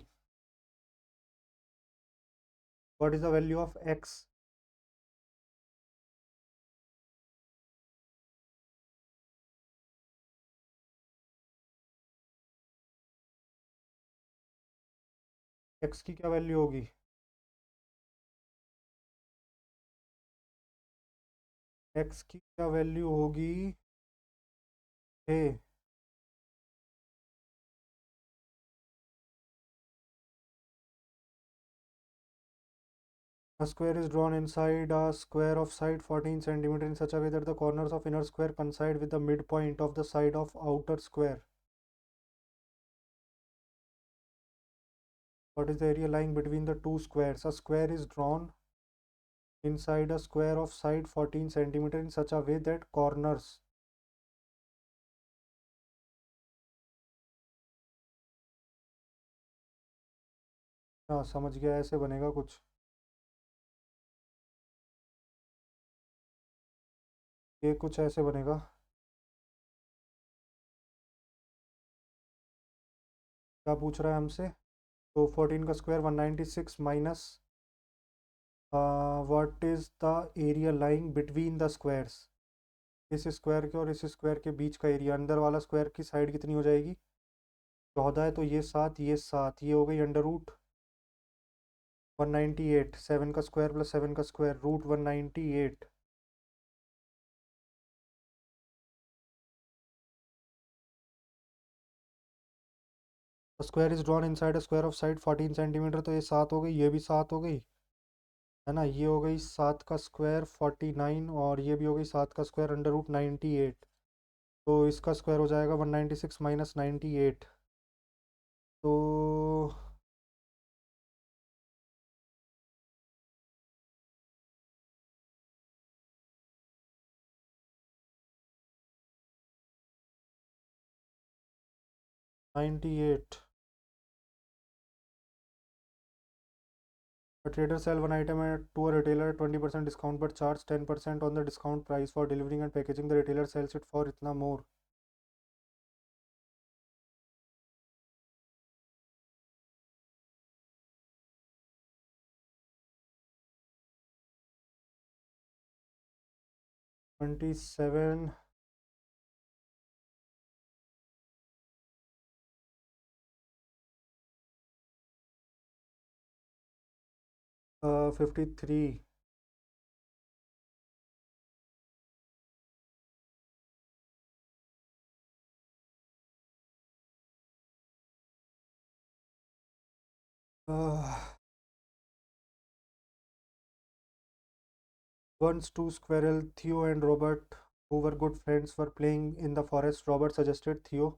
What is the value of x? x की क्या वैल्यू होगी? x की क्या वैल्यू होगी? ए A square is drawn inside a square of side 14 centimeter in such a way that the corners of inner square coincide with the midpoint of the side of outer square। What is the area lying between the two squares? A square is drawn inside a square of side 14 centimeter in such a way that corners हाँ समझ गया, ऐसे बनेगा कुछ। ये कुछ ऐसे बनेगा। क्या पूछ रहा है हमसे? तो 14 का square 196 minus what is the area lying between the squares. इस स्क्वायर के और इस स्क्वायर के बीच का एरिया। अंदर वाला स्क्वायर की साइड कितनी हो जाएगी? 14 है तो ये 7 ये 7 ये हो गई अंडर रूट 198। 7 का स्क्वायर प्लस 7 का square root 198। Square is drawn inside a square of side 14 centimetre. तो ये 7 हो गई, ये भी 7 हो गई, है ना। ये हो गई 7 का स्क्वायर 49 और ये भी हो गई 7 का स्क्वायर अंडर रूट 98। तो इसका स्क्वायर हो जाएगा 196 माइनस 98। तो 98। A trader sell one item to a retailer at 20% discount but charge 10% on the discount price for delivering and packaging। The retailer sells it for इतना more। Twenty seven 53. Uh, Once two squirrel, Theo and Robert, who were good friends, were playing in the forest. Robert suggested Theo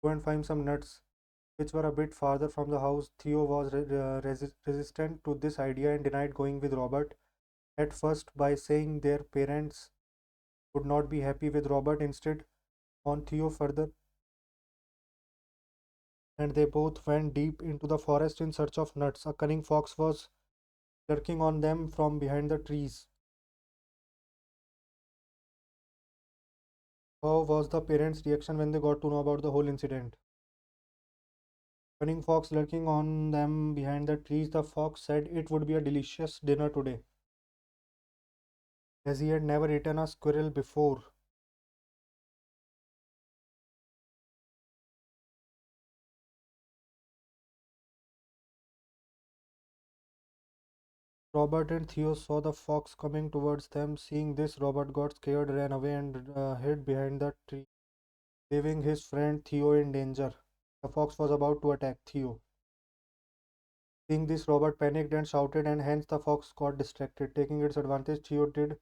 go and find some nuts, which were a bit farther from the house. Theo was resistant to this idea and denied going with Robert at first by saying their parents would not be happy with Robert. Instead, on Theo further, and they both went deep into the forest in search of nuts. A cunning fox was lurking on them from behind the trees. How was the parents' reaction when they got to know about the whole incident? Cunning fox lurking on them behind the trees, the fox said it would be a delicious dinner today, as he had never eaten a squirrel before. Robert and Theo saw the fox coming towards them. Seeing this, Robert got scared, ran away, and hid behind the tree, leaving his friend Theo in danger. The fox was about to attack Theo. Seeing this, Robert panicked and shouted, and hence the fox got distracted. Taking its advantage, Theo did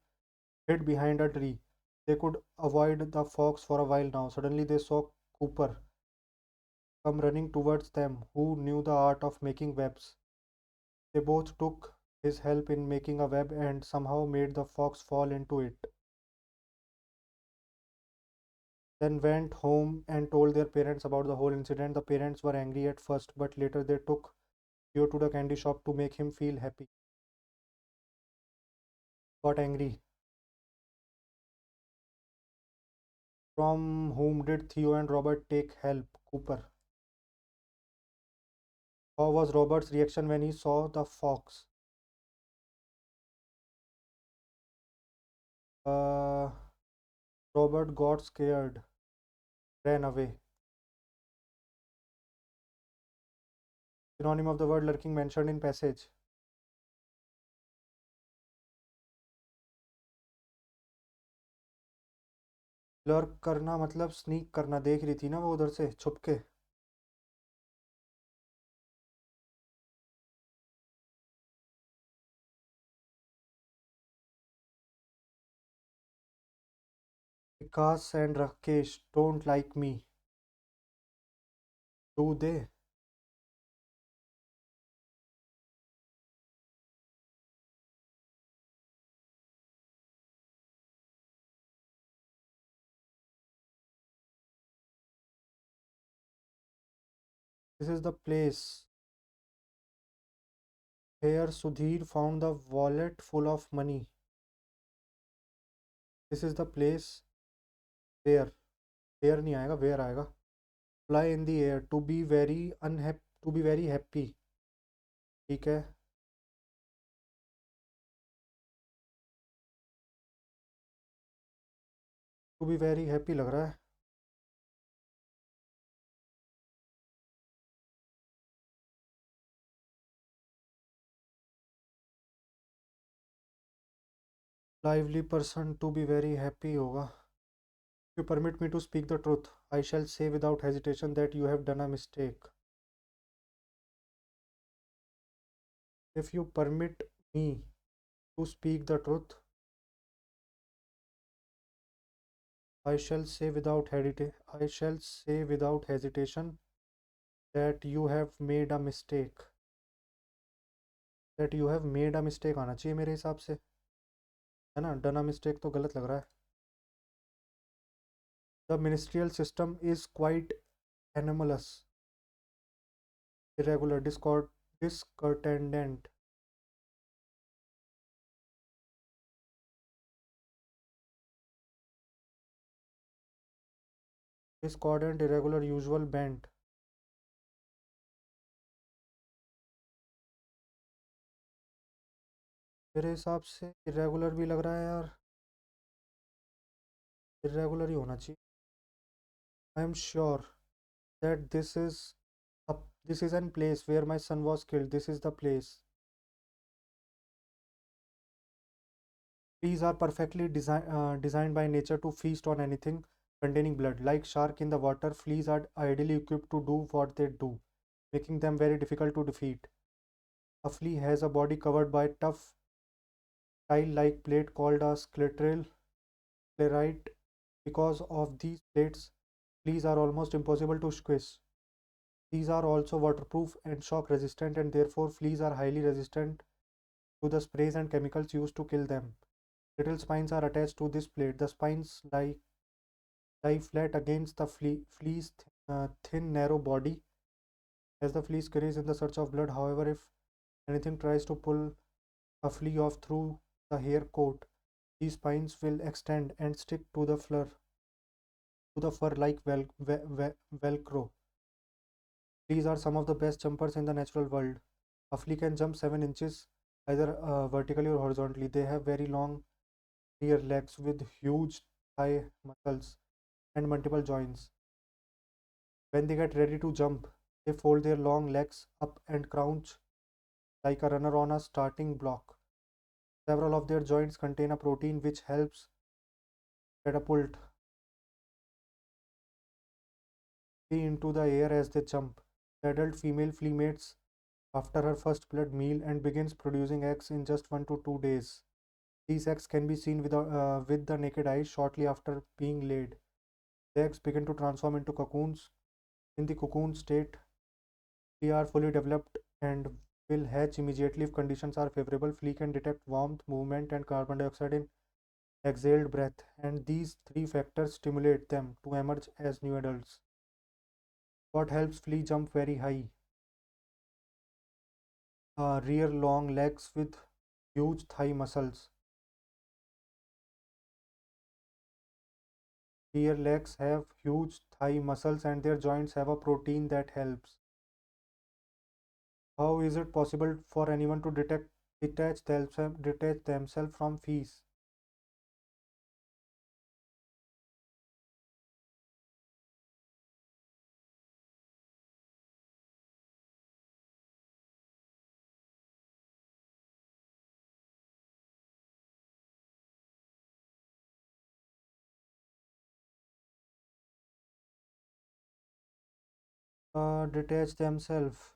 hid behind a tree. They could avoid the fox for a while now. Suddenly, they saw Cooper come running towards them, who knew the art of making webs. They both took his help in making a web and somehow made the fox fall into it. Then went home and told their parents about the whole incident. The parents were angry at first, but later they took Theo to the candy shop to make him feel happy. Got angry. From whom did Theo and Robert take help? Cooper. How was Robert's reaction when he saw the fox? Uh, Robert got scared, ran away. Synonym of the word lurking mentioned in passage. Lurk करना मतलब स्नीक करना, देख रही थी ना वो उधर से छुप के. Vikas and Rakesh don't like me, do they? This is the place. Here Sudhir found the wallet full of money. This is the place where. Here नहीं आएगा, where आएगा. Fly in the air, to be very unhappy, to be very happy. ठीक है. To be very happy लग रहा है. Lively person, to be very happy होगा. You permit me to speak the truth. I shall say without hesitation that you have done a mistake. If you permit me to speak the truth, I shall say without hesitation that you have made a mistake. That you have made a mistake आना चाहिए मेरे हिसाब से, है ना. डन अ मिस्टेक तो गलत लग रहा है. The ministerial system is quite anomalous, irregular, discordant. Discordant, irregular, usual, bent. मेरे हिसाब से irregular भी लग रहा है यार. Irregular ही होना चाहिए. I am sure that a, this is an place where my son was killed. This is the place. Fleas are perfectly designed by nature to feast on anything containing blood. Like shark in the water, fleas are ideally equipped to do what they do, making them very difficult to defeat. A flea has a body covered by a tough tile-like plate called a scleral sclerite. Because of these plates, fleas are almost impossible to squish. These are also waterproof and shock resistant, and therefore fleas are highly resistant to the sprays and chemicals used to kill them. Little spines are attached to this plate. The spines lie flat against the flea's thin, narrow body as the flea scurries in the search of blood. However, if anything tries to pull a flea off through the hair coat, these spines will extend and stick to the fur like Velcro. Fleas are some of the best jumpers in the natural world. A flea can jump 7 inches either vertically or horizontally. They have very long rear legs with huge thigh muscles and multiple joints. When they get ready to jump, they fold their long legs up and crouch like a runner on a starting block. Several of their joints contain a protein which helps catapult flea into the air as they jump. The adult female flea mates after her first blood meal and begins producing eggs in just 1 to 2 days. These eggs can be seen with the naked eye shortly after being laid. The eggs begin to transform into cocoons. In the cocoon state, they are fully developed and will hatch immediately if conditions are favorable. Flea can detect warmth, movement, and carbon dioxide in exhaled breath, and these three factors stimulate them to emerge as new adults. What helps flea jump very high? Rear long legs with huge thigh muscles. Rear legs have huge thigh muscles and their joints have a protein that helps. How is it possible for anyone to detach themselves from fleas? Detach themselves.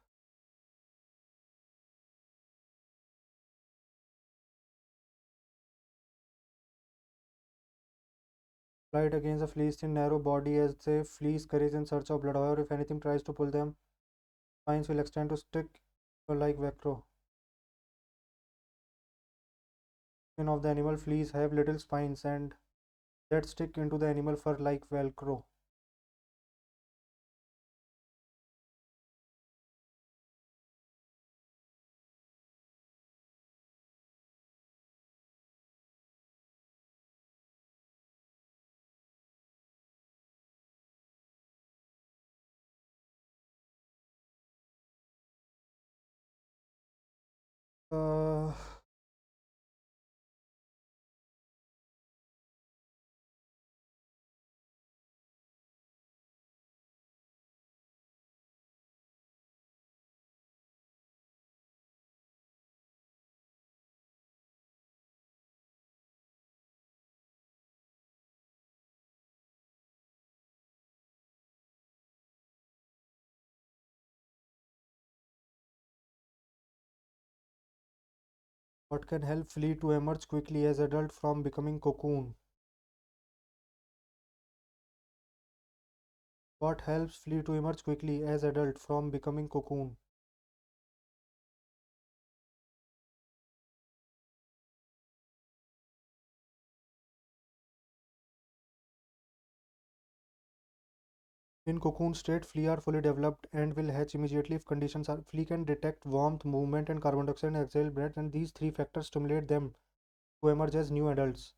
Flight against the flea's thin narrow body as the flea scurries in search of blood. However, if anything tries to pull them, spines will extend to stick like Velcro. Skin of the animal fleas have little spines and that stick into the animal fur like Velcro. Uh, what can help flea to emerge quickly as adult from becoming cocoon? What helps flea to emerge quickly as adult from becoming cocoon? In cocoon state, flea are fully developed and will hatch immediately if conditions are. Flea can detect warmth, movement, and carbon dioxide and exhale breath, and these three factors stimulate them to emerge as new adults.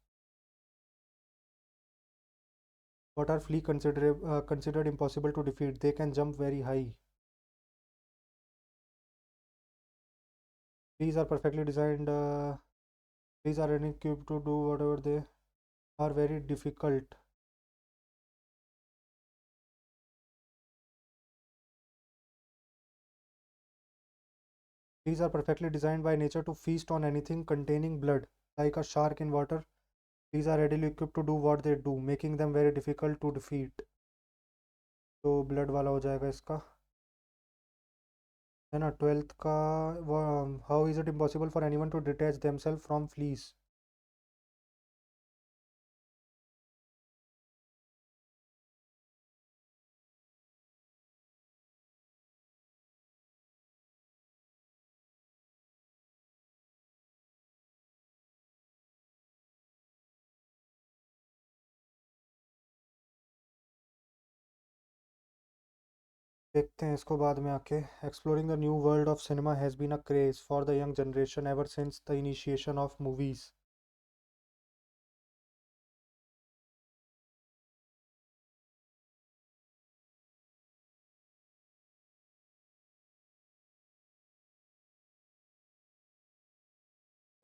What are flea considered impossible to defeat? They can jump very high. Fleas are perfectly designed. Fleas are equipped to do whatever they are very difficult. Fleas are perfectly designed by nature to feast on anything containing blood. like a shark in water. These are readily equipped to do what they do, making them very difficult to defeat. तो ब्लड वाला हो जाएगा इसका, है ना। ट्वेल्थ का, how is it impossible for anyone to detach themselves from fleas. देखते हैं इसको बाद में आके। Exploring the new world of cinema has been a craze for the young generation ever since the initiation of movies.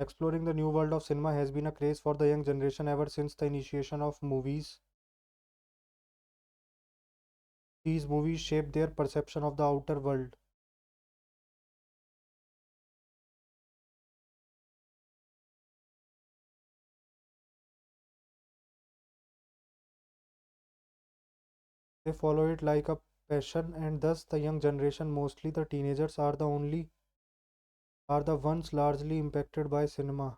Exploring the new world of cinema has been a craze for the young generation ever since the initiation of movies. These movies shape their perception of the outer world. They follow it like a passion, and thus the young generation, mostly the teenagers, are the ones largely impacted by cinema.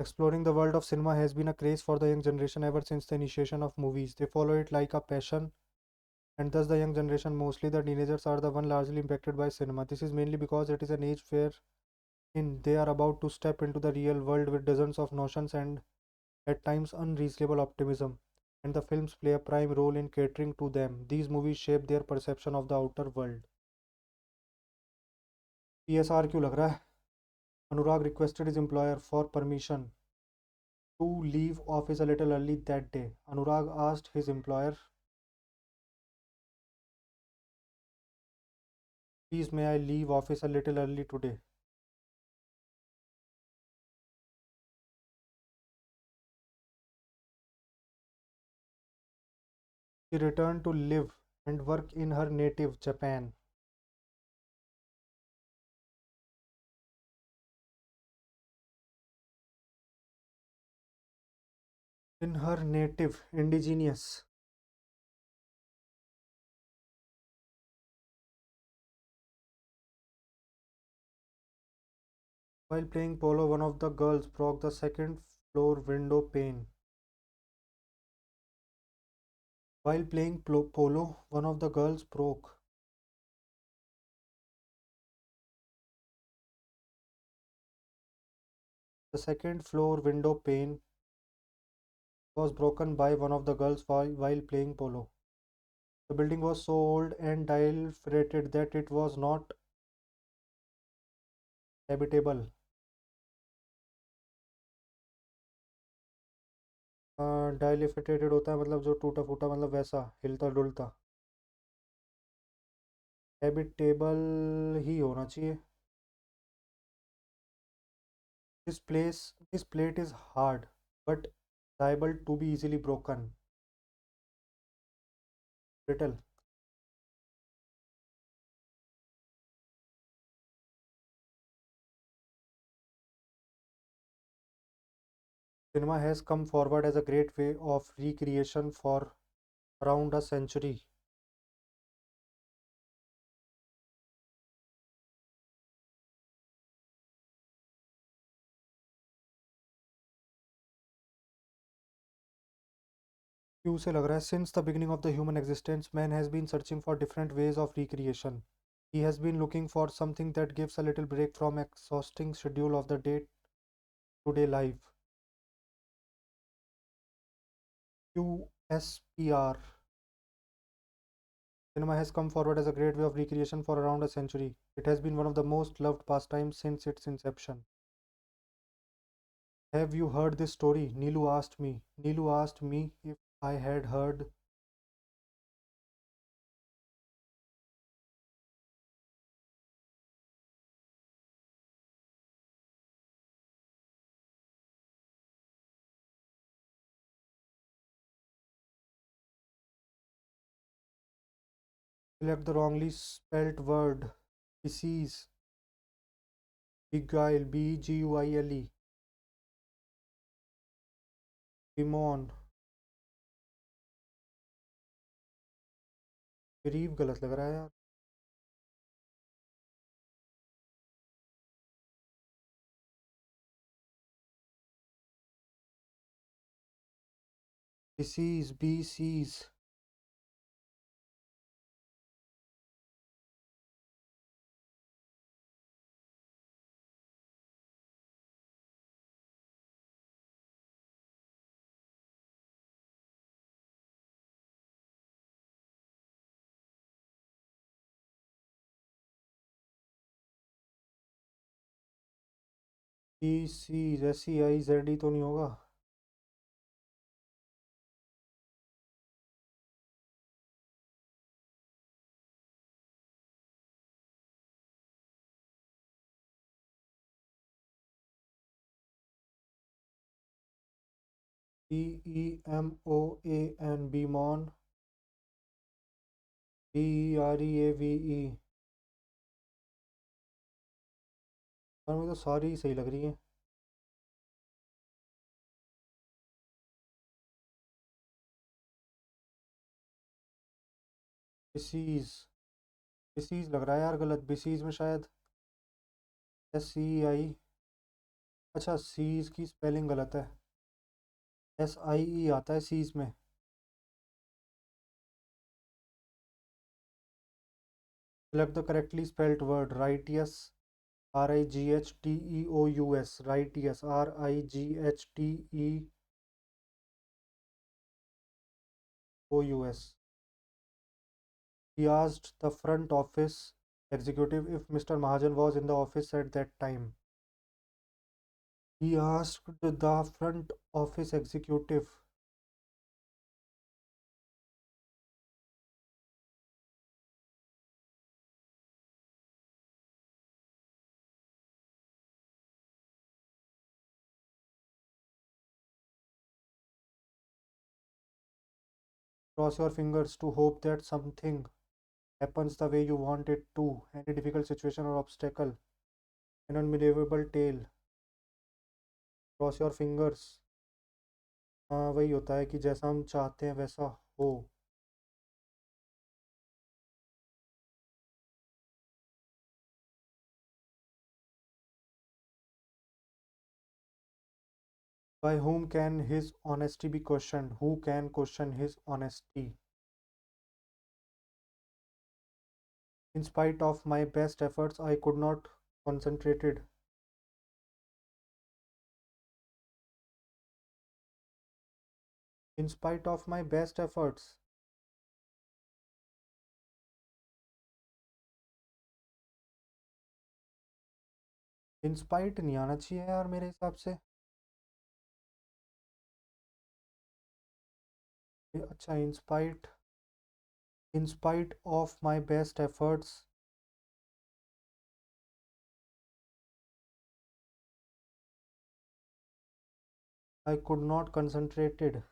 Exploring the world of cinema has been a craze for the young generation ever since the initiation of movies. They follow it like a passion, and thus the young generation, mostly the teenagers, are the one largely impacted by cinema. This is mainly because it is an age where in they are about to step into the real world with dozens of notions and at times unreasonable optimism, and the films play a prime role in catering to them. These movies shape their perception of the outer world. PSR क्यों लग रहा है? Anurag requested his employer for permission to leave office a little early that day. Anurag asked his employer, please may I leave office a little early today? She returned to live and work in her native Japan. In her native, indigenous. While playing polo, one of the girls broke the second floor window pane. While playing polo, one of the girls broke the second floor window pane was broken by one of the girls while playing polo. The building was so old and dilapidated that it was not habitable. Dilapidated होता है मतलब जो टूटा फूटा, मतलब वैसा हिलता डुलता। हैबिटेबल ही होना चाहिए। This plate is hard but liable to be easily broken. Brittle. Cinema has come forward as a great way of recreation for around a century. क्यों से लग रहा है? Since the beginning of the human existence, man has been searching for different ways of recreation. He has been looking for something that gives a little break from exhausting schedule of the day-to-day life. QSPR. Cinema has come forward as a great way of recreation for around a century. It has been one of the most loved pastimes since its inception. Have you heard this story? Neelu asked me. Neelu asked me if I had heard. Select the wrongly spelt word. Disease. Beguile. Beguile. Bimon. गरीब गलत लग रहा है यार. Disease. BCs. BCs. SEIZD तो नहीं होगा. BEMOAN. Bemon. BEREAVE. और मुझे तो सारी ही सही लग रही है. डिसीज. डिसीज लग रहा है यार गलत. डिसीज में शायद SCI. अच्छा, सीज की स्पेलिंग गलत है. SIE आता है सीज में. Select the correctly spelled word. Righteous. RIGHTEOUS. Righteous. RIGHTEOUS. He asked the front office executive if Mr. Mahajan was in the office at that time. He asked the front office executive. Cross your fingers to hope that something happens the way you want it to. Any difficult situation or obstacle. An unbelievable tale. Cross your fingers. हाँ, वही होता है कि जैसा हम चाहते हैं वैसा हो. By whom can his honesty be questioned? Who can question his honesty? In spite of my best efforts, I could not concentrated. In spite of my best efforts. In spite नहीं आना चाहिए यार मेरे हिसाब से. अच्छा, in spite of my best efforts, I could not concentrated.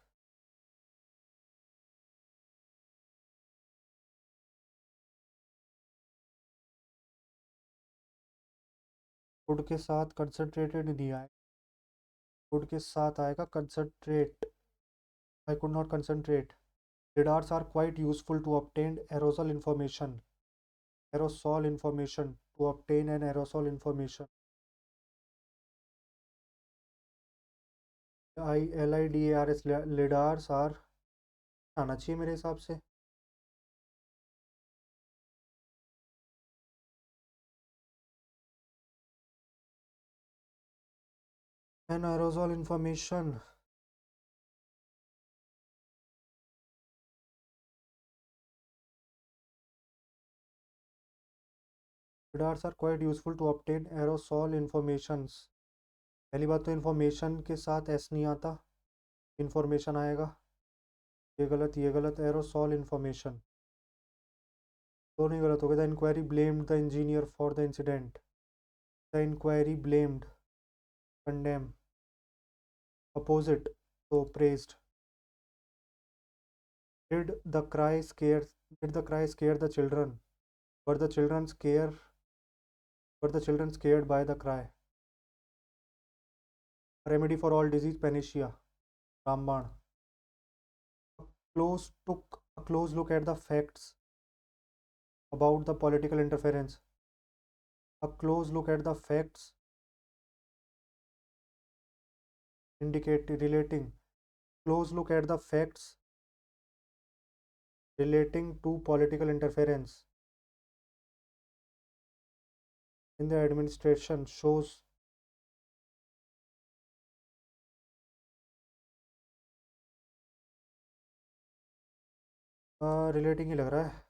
Could के साथ concentrated नहीं आए. Could के साथ आएगा concentrate. I could not concentrate. Radars are quite useful to obtain aerosol information. Aerosol information. To obtain an aerosol information. LIDARS. Lidars are आना चाहिए मेरे हिसाब से. An aerosol information. Radars are quite useful to obtain aerosol informations. पहली बात तो इंफॉर्मेशन के साथ एस नहीं आता. इंफॉर्मेशन आएगा. ये गलत, ये गलत. एरोसॉल इंफॉर्मेशन तो नहीं गलत हो गया. The inquiry blamed the engineer for the incident. The inquiry blamed. Condemn. Opposite तो praised. Did the cry scare Did the cry scare the children? Were the children scared? Were the children scared by the cry? Remedy for all disease, panacea. Ramban. Took a close look at the facts about the political interference. A close look at the facts relating. Close look at the facts relating to political interference in the administration shows relating ही लग रहा है.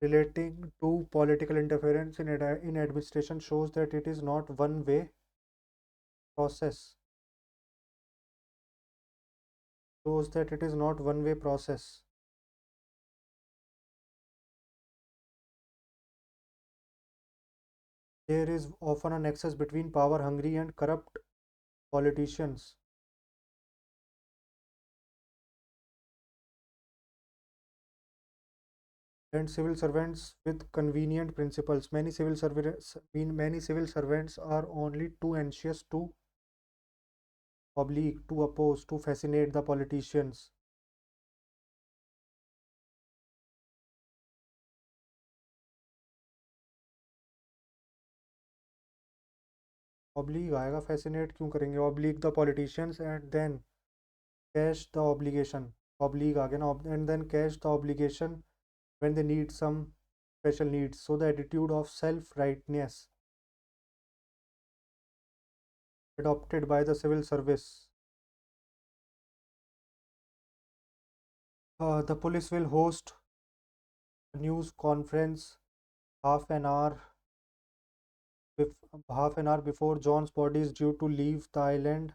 Relating to political interference in administration shows that it is not one-way process. Shows that it is not one-way process. There is often a nexus between power-hungry and corrupt politicians. And civil servants with convenient principles. Many civil servants are only too anxious to oblique, to oppose, to fascinate the politicians. Oblique आएगा, fascinate क्यों करेंगे? Oblique the politicians and then cash the obligation. Oblique आ गया ना, and then cash the obligation when they need some special needs. So the attitude of self-rightness adopted by the civil service. The police will host a news conference half an hour before John's body is due to leave the island.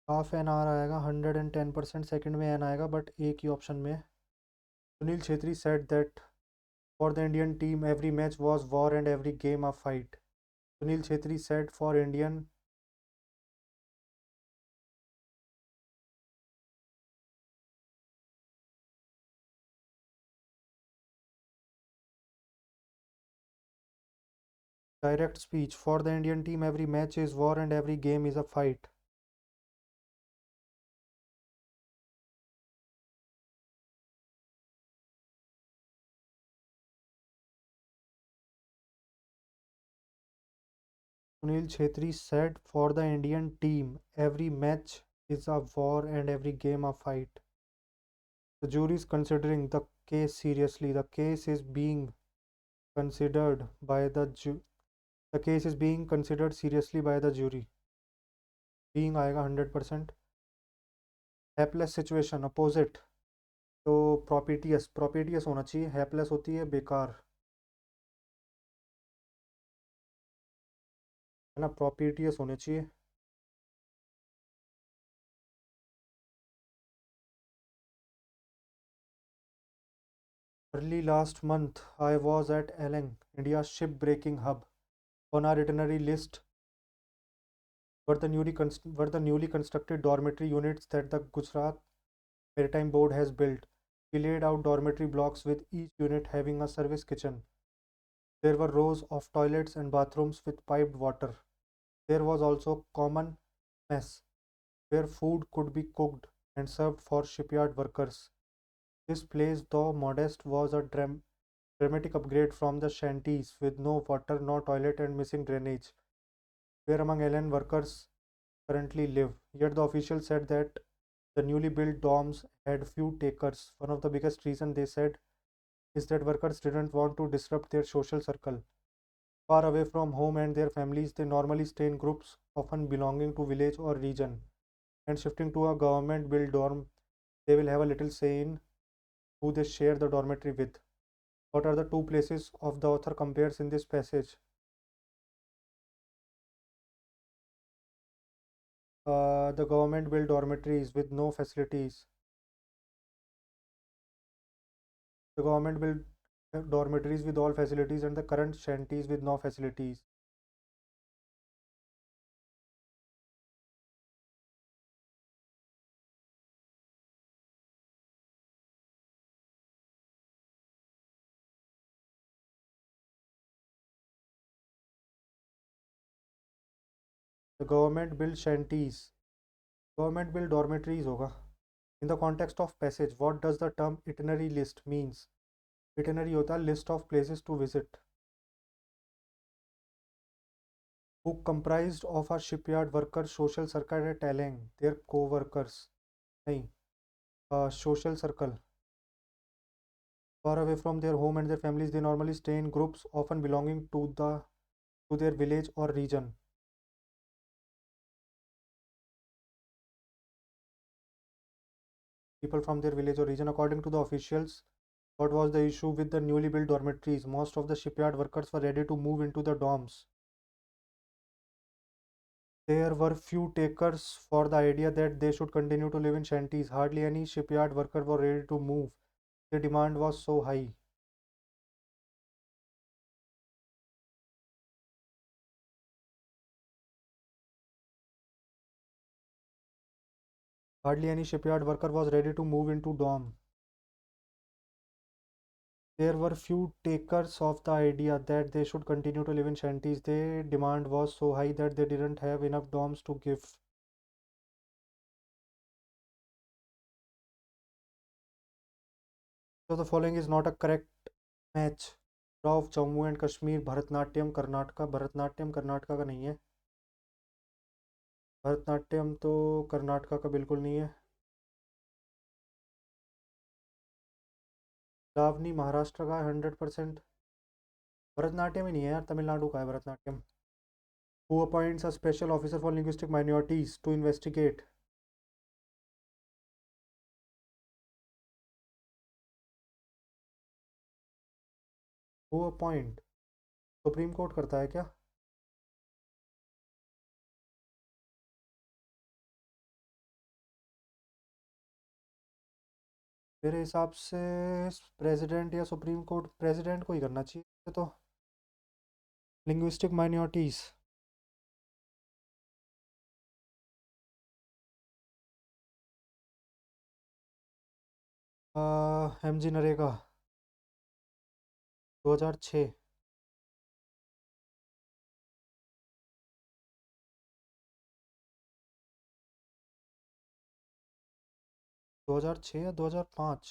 Half an hour आएगा, 110% सेकंड में एन आएगा, बट एक ही ऑप्शन में. Sunil Chhetri said that for the Indian team every match was war and every game a fight. Sunil Chhetri said for Indian direct speech. For the Indian team, every match is war and every game is a fight. Sunil Chhetri said, for the Indian team, every match is a war and every game a fight. The jury is considering the case seriously. The case is being considered by the case is being considered seriously by the jury. Being आएगा 100%. Helpless situation, opposite. तो propitious होना चाहिए. Helpless होती है बेकार, है ना, propitious होने चाहिए. Early last month, I was at Elang, India's ship-breaking hub. On our itinerary list were the newly constructed dormitory units that the Gujarat Maritime Board has built. We laid out dormitory blocks with each unit having a service kitchen. There were rows of toilets and bathrooms with piped water. There was also common mess where food could be cooked and served for shipyard workers. This place, though modest, was a dramatic upgrade from the shanties with no water, no toilet, and missing drainage, where among alien workers currently live. Yet the officials said that the newly built dorms had few takers. One of the biggest reasons they said is that workers didn't want to disrupt their social circle. Far away from home and their families, they normally stay in groups, often belonging to village or region. And shifting to a government built dorm, they will have a little say in who they share the dormitory with. What are the two places of the author compares in this passage? The government built dormitories with no facilities. The government built dormitories with all facilities and the current shanties with no facilities. The government built shanties. Government built dormitories होगा. In the context of passage, what does the term itinerary list means? Itinerary होता है list of places to visit. Who comprised of a shipyard workers, social circle at Talang, their co-workers. नहीं, social circle. Far away from their home and their families, they normally stay in groups, often belonging to their village or region. People from their village or region. According to the officials, what was the issue with the newly built dormitories? Most of the shipyard workers were ready to move into the dorms. There were few takers for the idea that they should continue to live in shanties. Hardly any shipyard workers were ready to move. The demand was so high. Hardly any shipyard worker was ready to move into dorm. There were few takers of the idea that they should continue to live in shanties. The demand was so high that they didn't have enough dorms to give. So the following is not a correct match. Of Jammu and Kashmir Bharatanatyam Karnataka. Bharatanatyam Karnataka का नहीं है. भरतनाट्यम तो कर्नाटका का बिल्कुल नहीं है. लावनी महाराष्ट्र का 100%. भरतनाट्यम ही नहीं है यार, तमिलनाडु का है Bharatanatyam. Who appoints a special officer for linguistic minorities to investigate? Who appoint? Supreme court करता है क्या? मेरे हिसाब से प्रेसिडेंट या सुप्रीम कोर्ट. प्रेसिडेंट को ही करना चाहिए तो. Linguistic minorities. M G NREGA 2006. 2006 या 2005.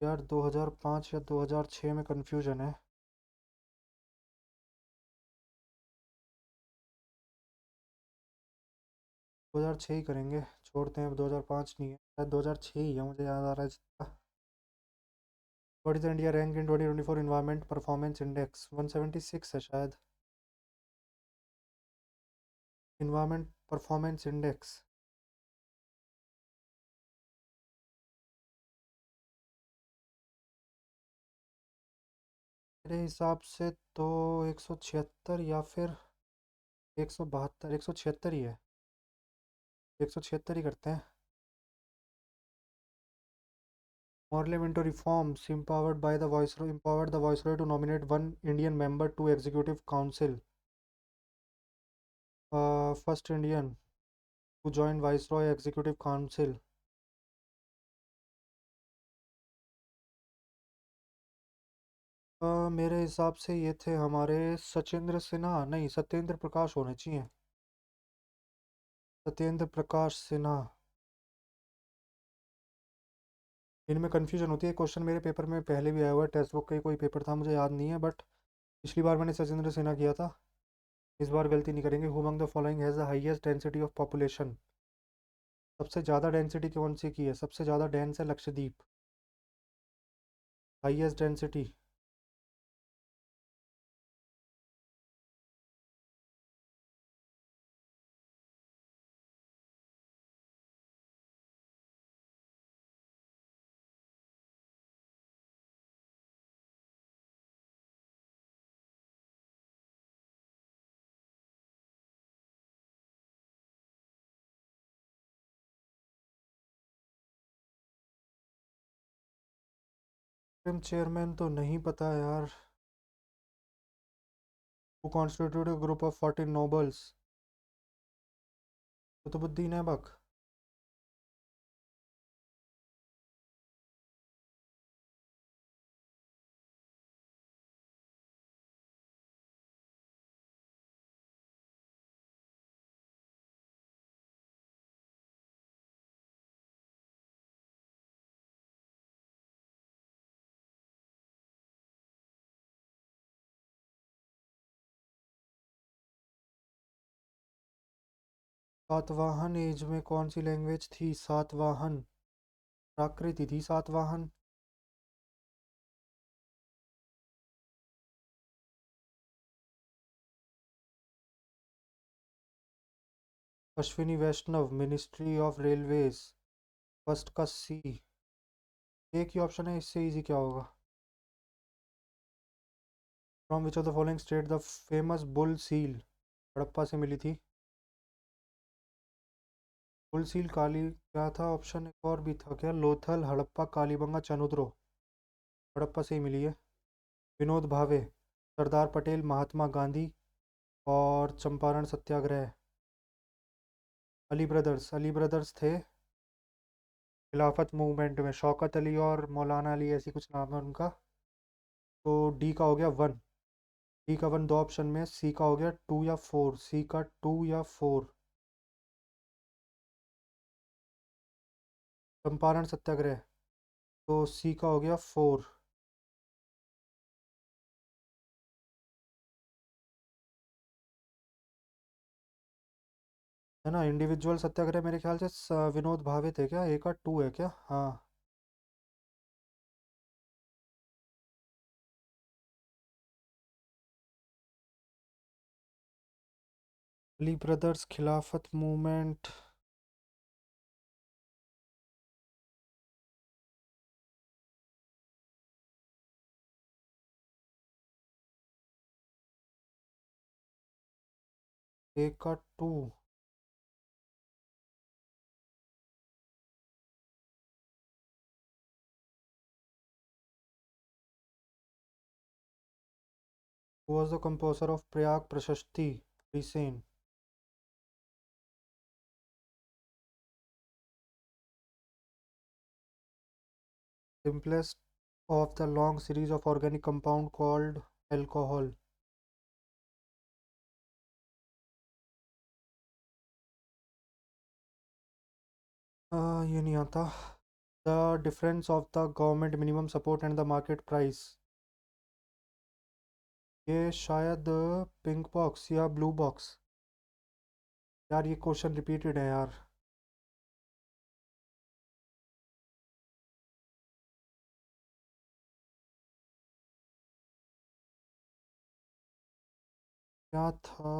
यार 2005 या 2006 में कंफ्यूजन है. 2006 ही करेंगे, छोड़ते हैं. अब 2005 नहीं है शायद, 2006 ही है, मुझे याद आ रहा है जितना. What is India rank in 2024 environment performance index? 176 है शायद. Environment performance index. मेरे हिसाब से तो 176 या फिर 172. 176 ही है. 176 ही करते हैं. Parliamentary reforms empowered the Viceroy to nominate one Indian member to Executive Council. First Indian to join Viceroy Executive Council. मेरे हिसाब से ये थे हमारे सचिंद्र सिन्हा. नहीं, सत्येंद्र प्रकाश होने चाहिए. सत्येंद्र प्रकाश सिन्हा. इनमें कन्फ्यूजन होती है. क्वेश्चन मेरे पेपर में पहले भी आया हुआ है, टेक्स्ट बुक का ही कोई पेपर था, मुझे याद नहीं है. बट पिछली बार मैंने सचिंद्र सिन्हा किया था, इस बार गलती नहीं करेंगे. Who among the following has the highest density of population? सबसे ज़्यादा डेंसिटी कौन सी की है? सबसे ज़्यादा डेंस है Lakshadweep. Highest density. Team chairman तो नहीं पता यार। Who constitute a group of 14 nobles? Qutbuddin Aibak. Satavahana age में कौन सी लैंग्वेज थी? सातवाहन प्राकृति थी Satavahana. Ashwini Vaishnaw, ministry of railways. First का सी। एक ही ऑप्शन है, इससे इजी क्या होगा? From which of the following state the famous bull seal? Harappa से मिली थी। बुल सील काली क्या था ऑप्शन? एक और भी था क्या? लोथल, हड़प्पा, कालीबंगा, चनुद्रो। हड़प्पा से ही मिली है। विनोद भावे, सरदार पटेल, महात्मा गांधी और चंपारण सत्याग्रह। अली ब्रदर्स थे खिलाफत मूवमेंट में, शौकत अली और मौलाना अली, ऐसी कुछ नाम है उनका। तो डी का हो गया वन। डी का वन दो ऑप्शन में, सी का हो गया टू या फोर, सी का टू या फोर। चंपारण सत्याग्रह, तो सी का हो गया फोर। है ना? इंडिविजुअल सत्याग्रह मेरे ख्याल से विनोद भावे थे क्या? ए का टू है क्या? हाँ। Ali brothers Khilafat movement. A का two. Was the composer of Prayag Prashasti? Harisen. Simplest of the long series of organic compound called alcohol? ये नहीं आता। The difference of the government minimum support and the market price? ये शायद पिंक बॉक्स या ब्लू बॉक्स। यार ये क्वेश्चन रिपीटेड है यार। क्या था?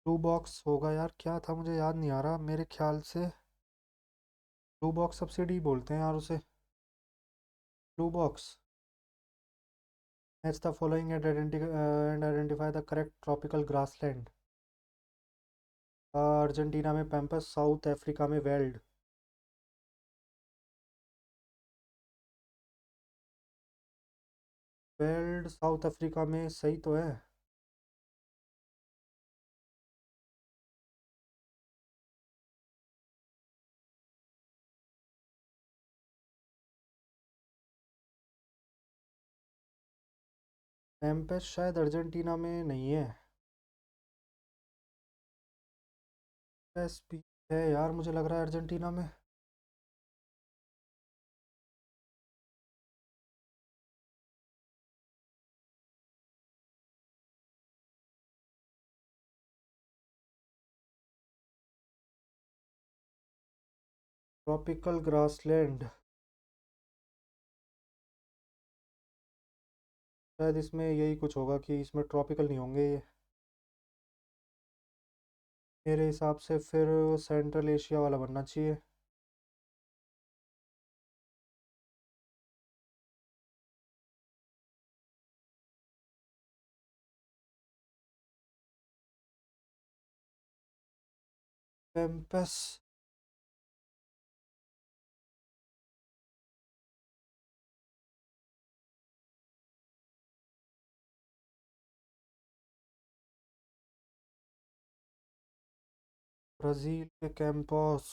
ब्लू बॉक्स होगा यार, क्या था मुझे याद नहीं आ रहा मेरे ख्याल से। ब्लू बॉक्स सब्सिडी बोलते हैं यार उसे। Blue box. Match the following and identify the correct tropical grassland. Argentina में पैम्पस, साउथ अफ्रीका में वेल्ड। वेल्ड साउथ अफ्रीका में सही तो है? पैम्पस शायद अर्जेंटीना में नहीं है। पैम्पस भी है यार, मुझे लग रहा है अर्जेंटीना में। Tropical grassland. शायद इसमें यही कुछ होगा कि इसमें ट्रॉपिकल नहीं होंगे ये। मेरे हिसाब से फिर सेंट्रल एशिया वाला बनना चाहिए। पैम्पस। ब्राज़ील के कैंपस।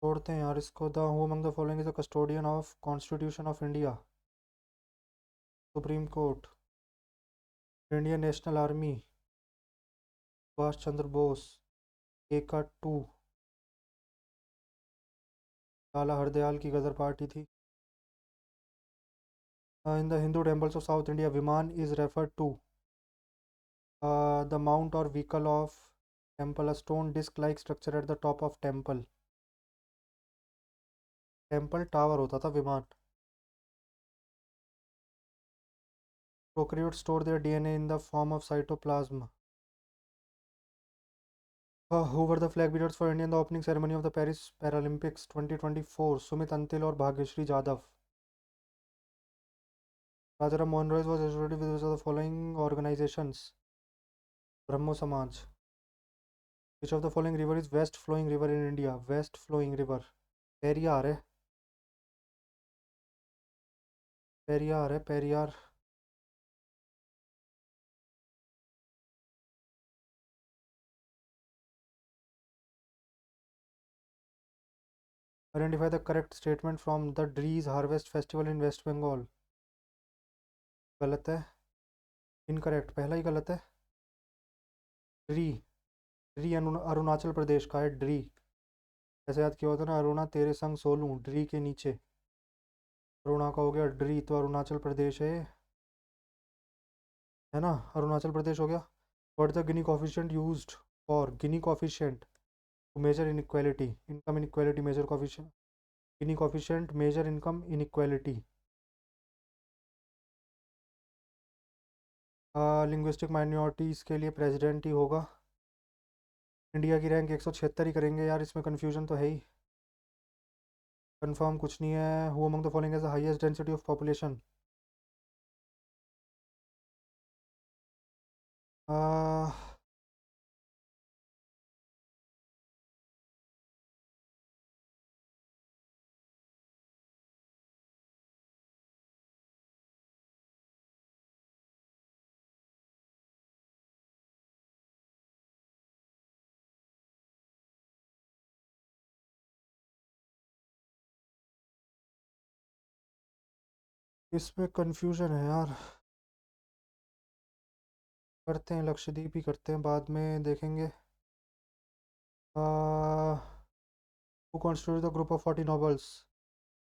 छोड़ते हैं यार इसको। The who among the following is the custodian of constitution of India? Supreme court, Indian national army, Subhash Chandra Bose, A का टू, लाला हरदयाल की गदर पार्टी थी। In the Hindu temples of south India vimana is referred to the mount or vehicle of temple, a stone disc like structure at the top of temple. Temple tower होता था विमान। Prokaryotes store there DNA in the form of cytoplasm. Who were the flag bearers for India in the opening ceremony of the Paris Paralympics 2024? Sumit Antil और Bhagyashree Jadhav. Rajaram Mohan Roy was associated with which of the following organizations? Brahmo Samaj. Which of the following river is west flowing river in India? West flowing river. Periyar है। पेरियार है Periyar. Identify the correct statement from the Drees Harvest Festival in West Bengal. गलत है। इनकरेक्ट, पहला ही गलत है। ड्री, ड्री अरुणाचल प्रदेश का है। ड्री ऐसे याद किया होता ना, अरुणा तेरे संग सोलूं, ड्री के नीचे। अरुणा का हो गया ड्री, तो अरुणाचल प्रदेश है ना, अरुणाचल प्रदेश हो गया। What the Gini coefficient used for? Gini coefficient to measure inequality, income inequality measure coefficient. Gini coefficient measure income inequality. Linguistic minorities के लिए प्रेसिडेंट ही होगा। इंडिया की रैंक 176 ही करेंगे यार, इसमें कन्फ्यूजन तो है ही। कंफर्म कुछ नहीं है। Who among the following has the highest density of population? इसमें कन्फ्यूजन है यार। करते हैं लक्षद्वीप ही करते हैं, बाद में देखेंगे। Who constitute the group of 40 nobles?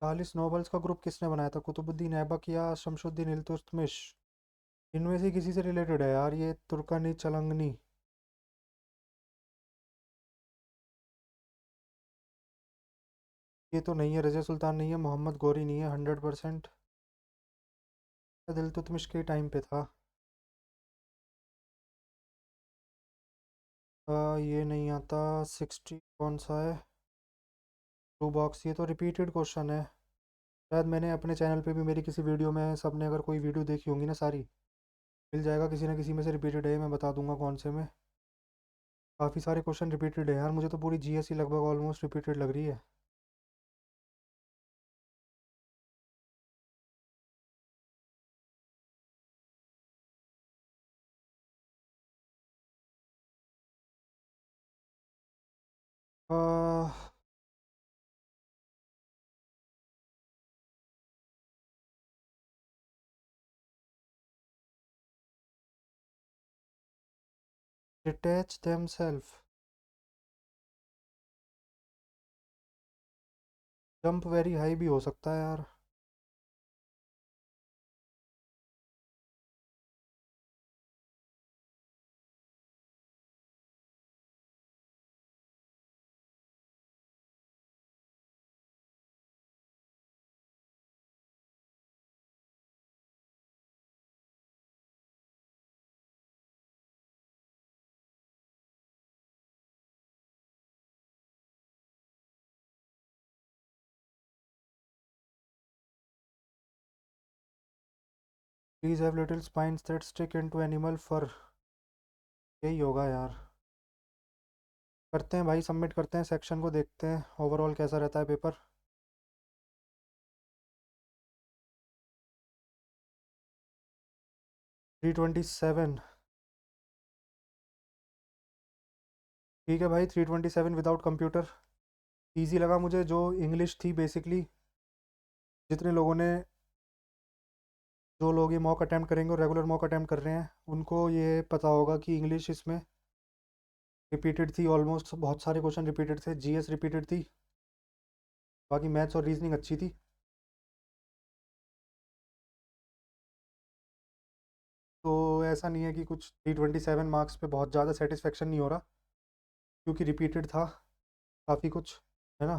40 nobles का ग्रुप किसने बनाया था? कुतुबुद्दीन ऐबक या शमशुद्दीन इल्तुतमिश? इनमें से किसी से रिलेटेड है यार ये। तुर्कनी चलंगनी। ये तो नहीं है, रज़िया सुल्तान नहीं है, मोहम्मद गौरी नहीं है 100%। इल्तुतमिश के टाइम पे था। ये नहीं आता। 60 कौन सा है? ब्लू बॉक्स, ये तो रिपीटेड क्वेश्चन है। शायद मैंने अपने चैनल पे भी, मेरी किसी वीडियो में, सबने अगर कोई वीडियो देखी होंगी ना सारी, मिल जाएगा किसी ना किसी में से रिपीटेड है, मैं बता दूंगा कौन से में। काफ़ी सारे क्वेश्चन रिपीटेड है यार, मुझे तो पूरी जीएस ही लगभग ऑलमोस्ट रिपीटेड लग रही है। Detach themselves, jump very high भी हो सकता है यार। Please have little spines that stick into animal fur. यही होगा यार। करते हैं भाई, सबमिट करते हैं, सेक्शन को देखते हैं ओवरऑल कैसा रहता है पेपर। 327। ठीक है भाई, 327 विदाउट कंप्यूटर। ईजी लगा मुझे। जो इंग्लिश थी बेसिकली, जितने लोगों ने, जो लोग ये मॉक अटैम्प्ट करेंगे और रेगुलर मॉक अटैम्प्ट कर रहे हैं, उनको ये पता होगा कि इंग्लिश इसमें रिपीटेड थी ऑलमोस्ट। बहुत सारे क्वेश्चन रिपीटेड थे, जीएस रिपीटेड थी, बाकी मैथ्स और रीजनिंग अच्छी थी। तो ऐसा नहीं है कि कुछ 327 मार्क्स पे बहुत ज़्यादा सेटिस्फेक्शन नहीं हो रहा, क्योंकि रिपीटेड था काफ़ी कुछ, है ना।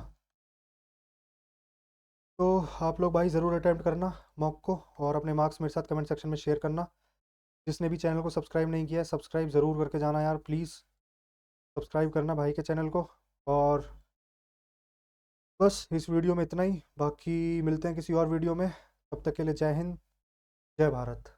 तो आप लोग भाई ज़रूर अटैम्प्ट करना मॉक को, और अपने मार्क्स मेरे साथ कमेंट सेक्शन में शेयर करना। जिसने भी चैनल को सब्सक्राइब नहीं किया है, सब्सक्राइब ज़रूर करके जाना यार, प्लीज़ सब्सक्राइब करना भाई के चैनल को। और बस इस वीडियो में इतना ही, बाकी मिलते हैं किसी और वीडियो में। तब तक के लिए जय हिंद, जय भारत।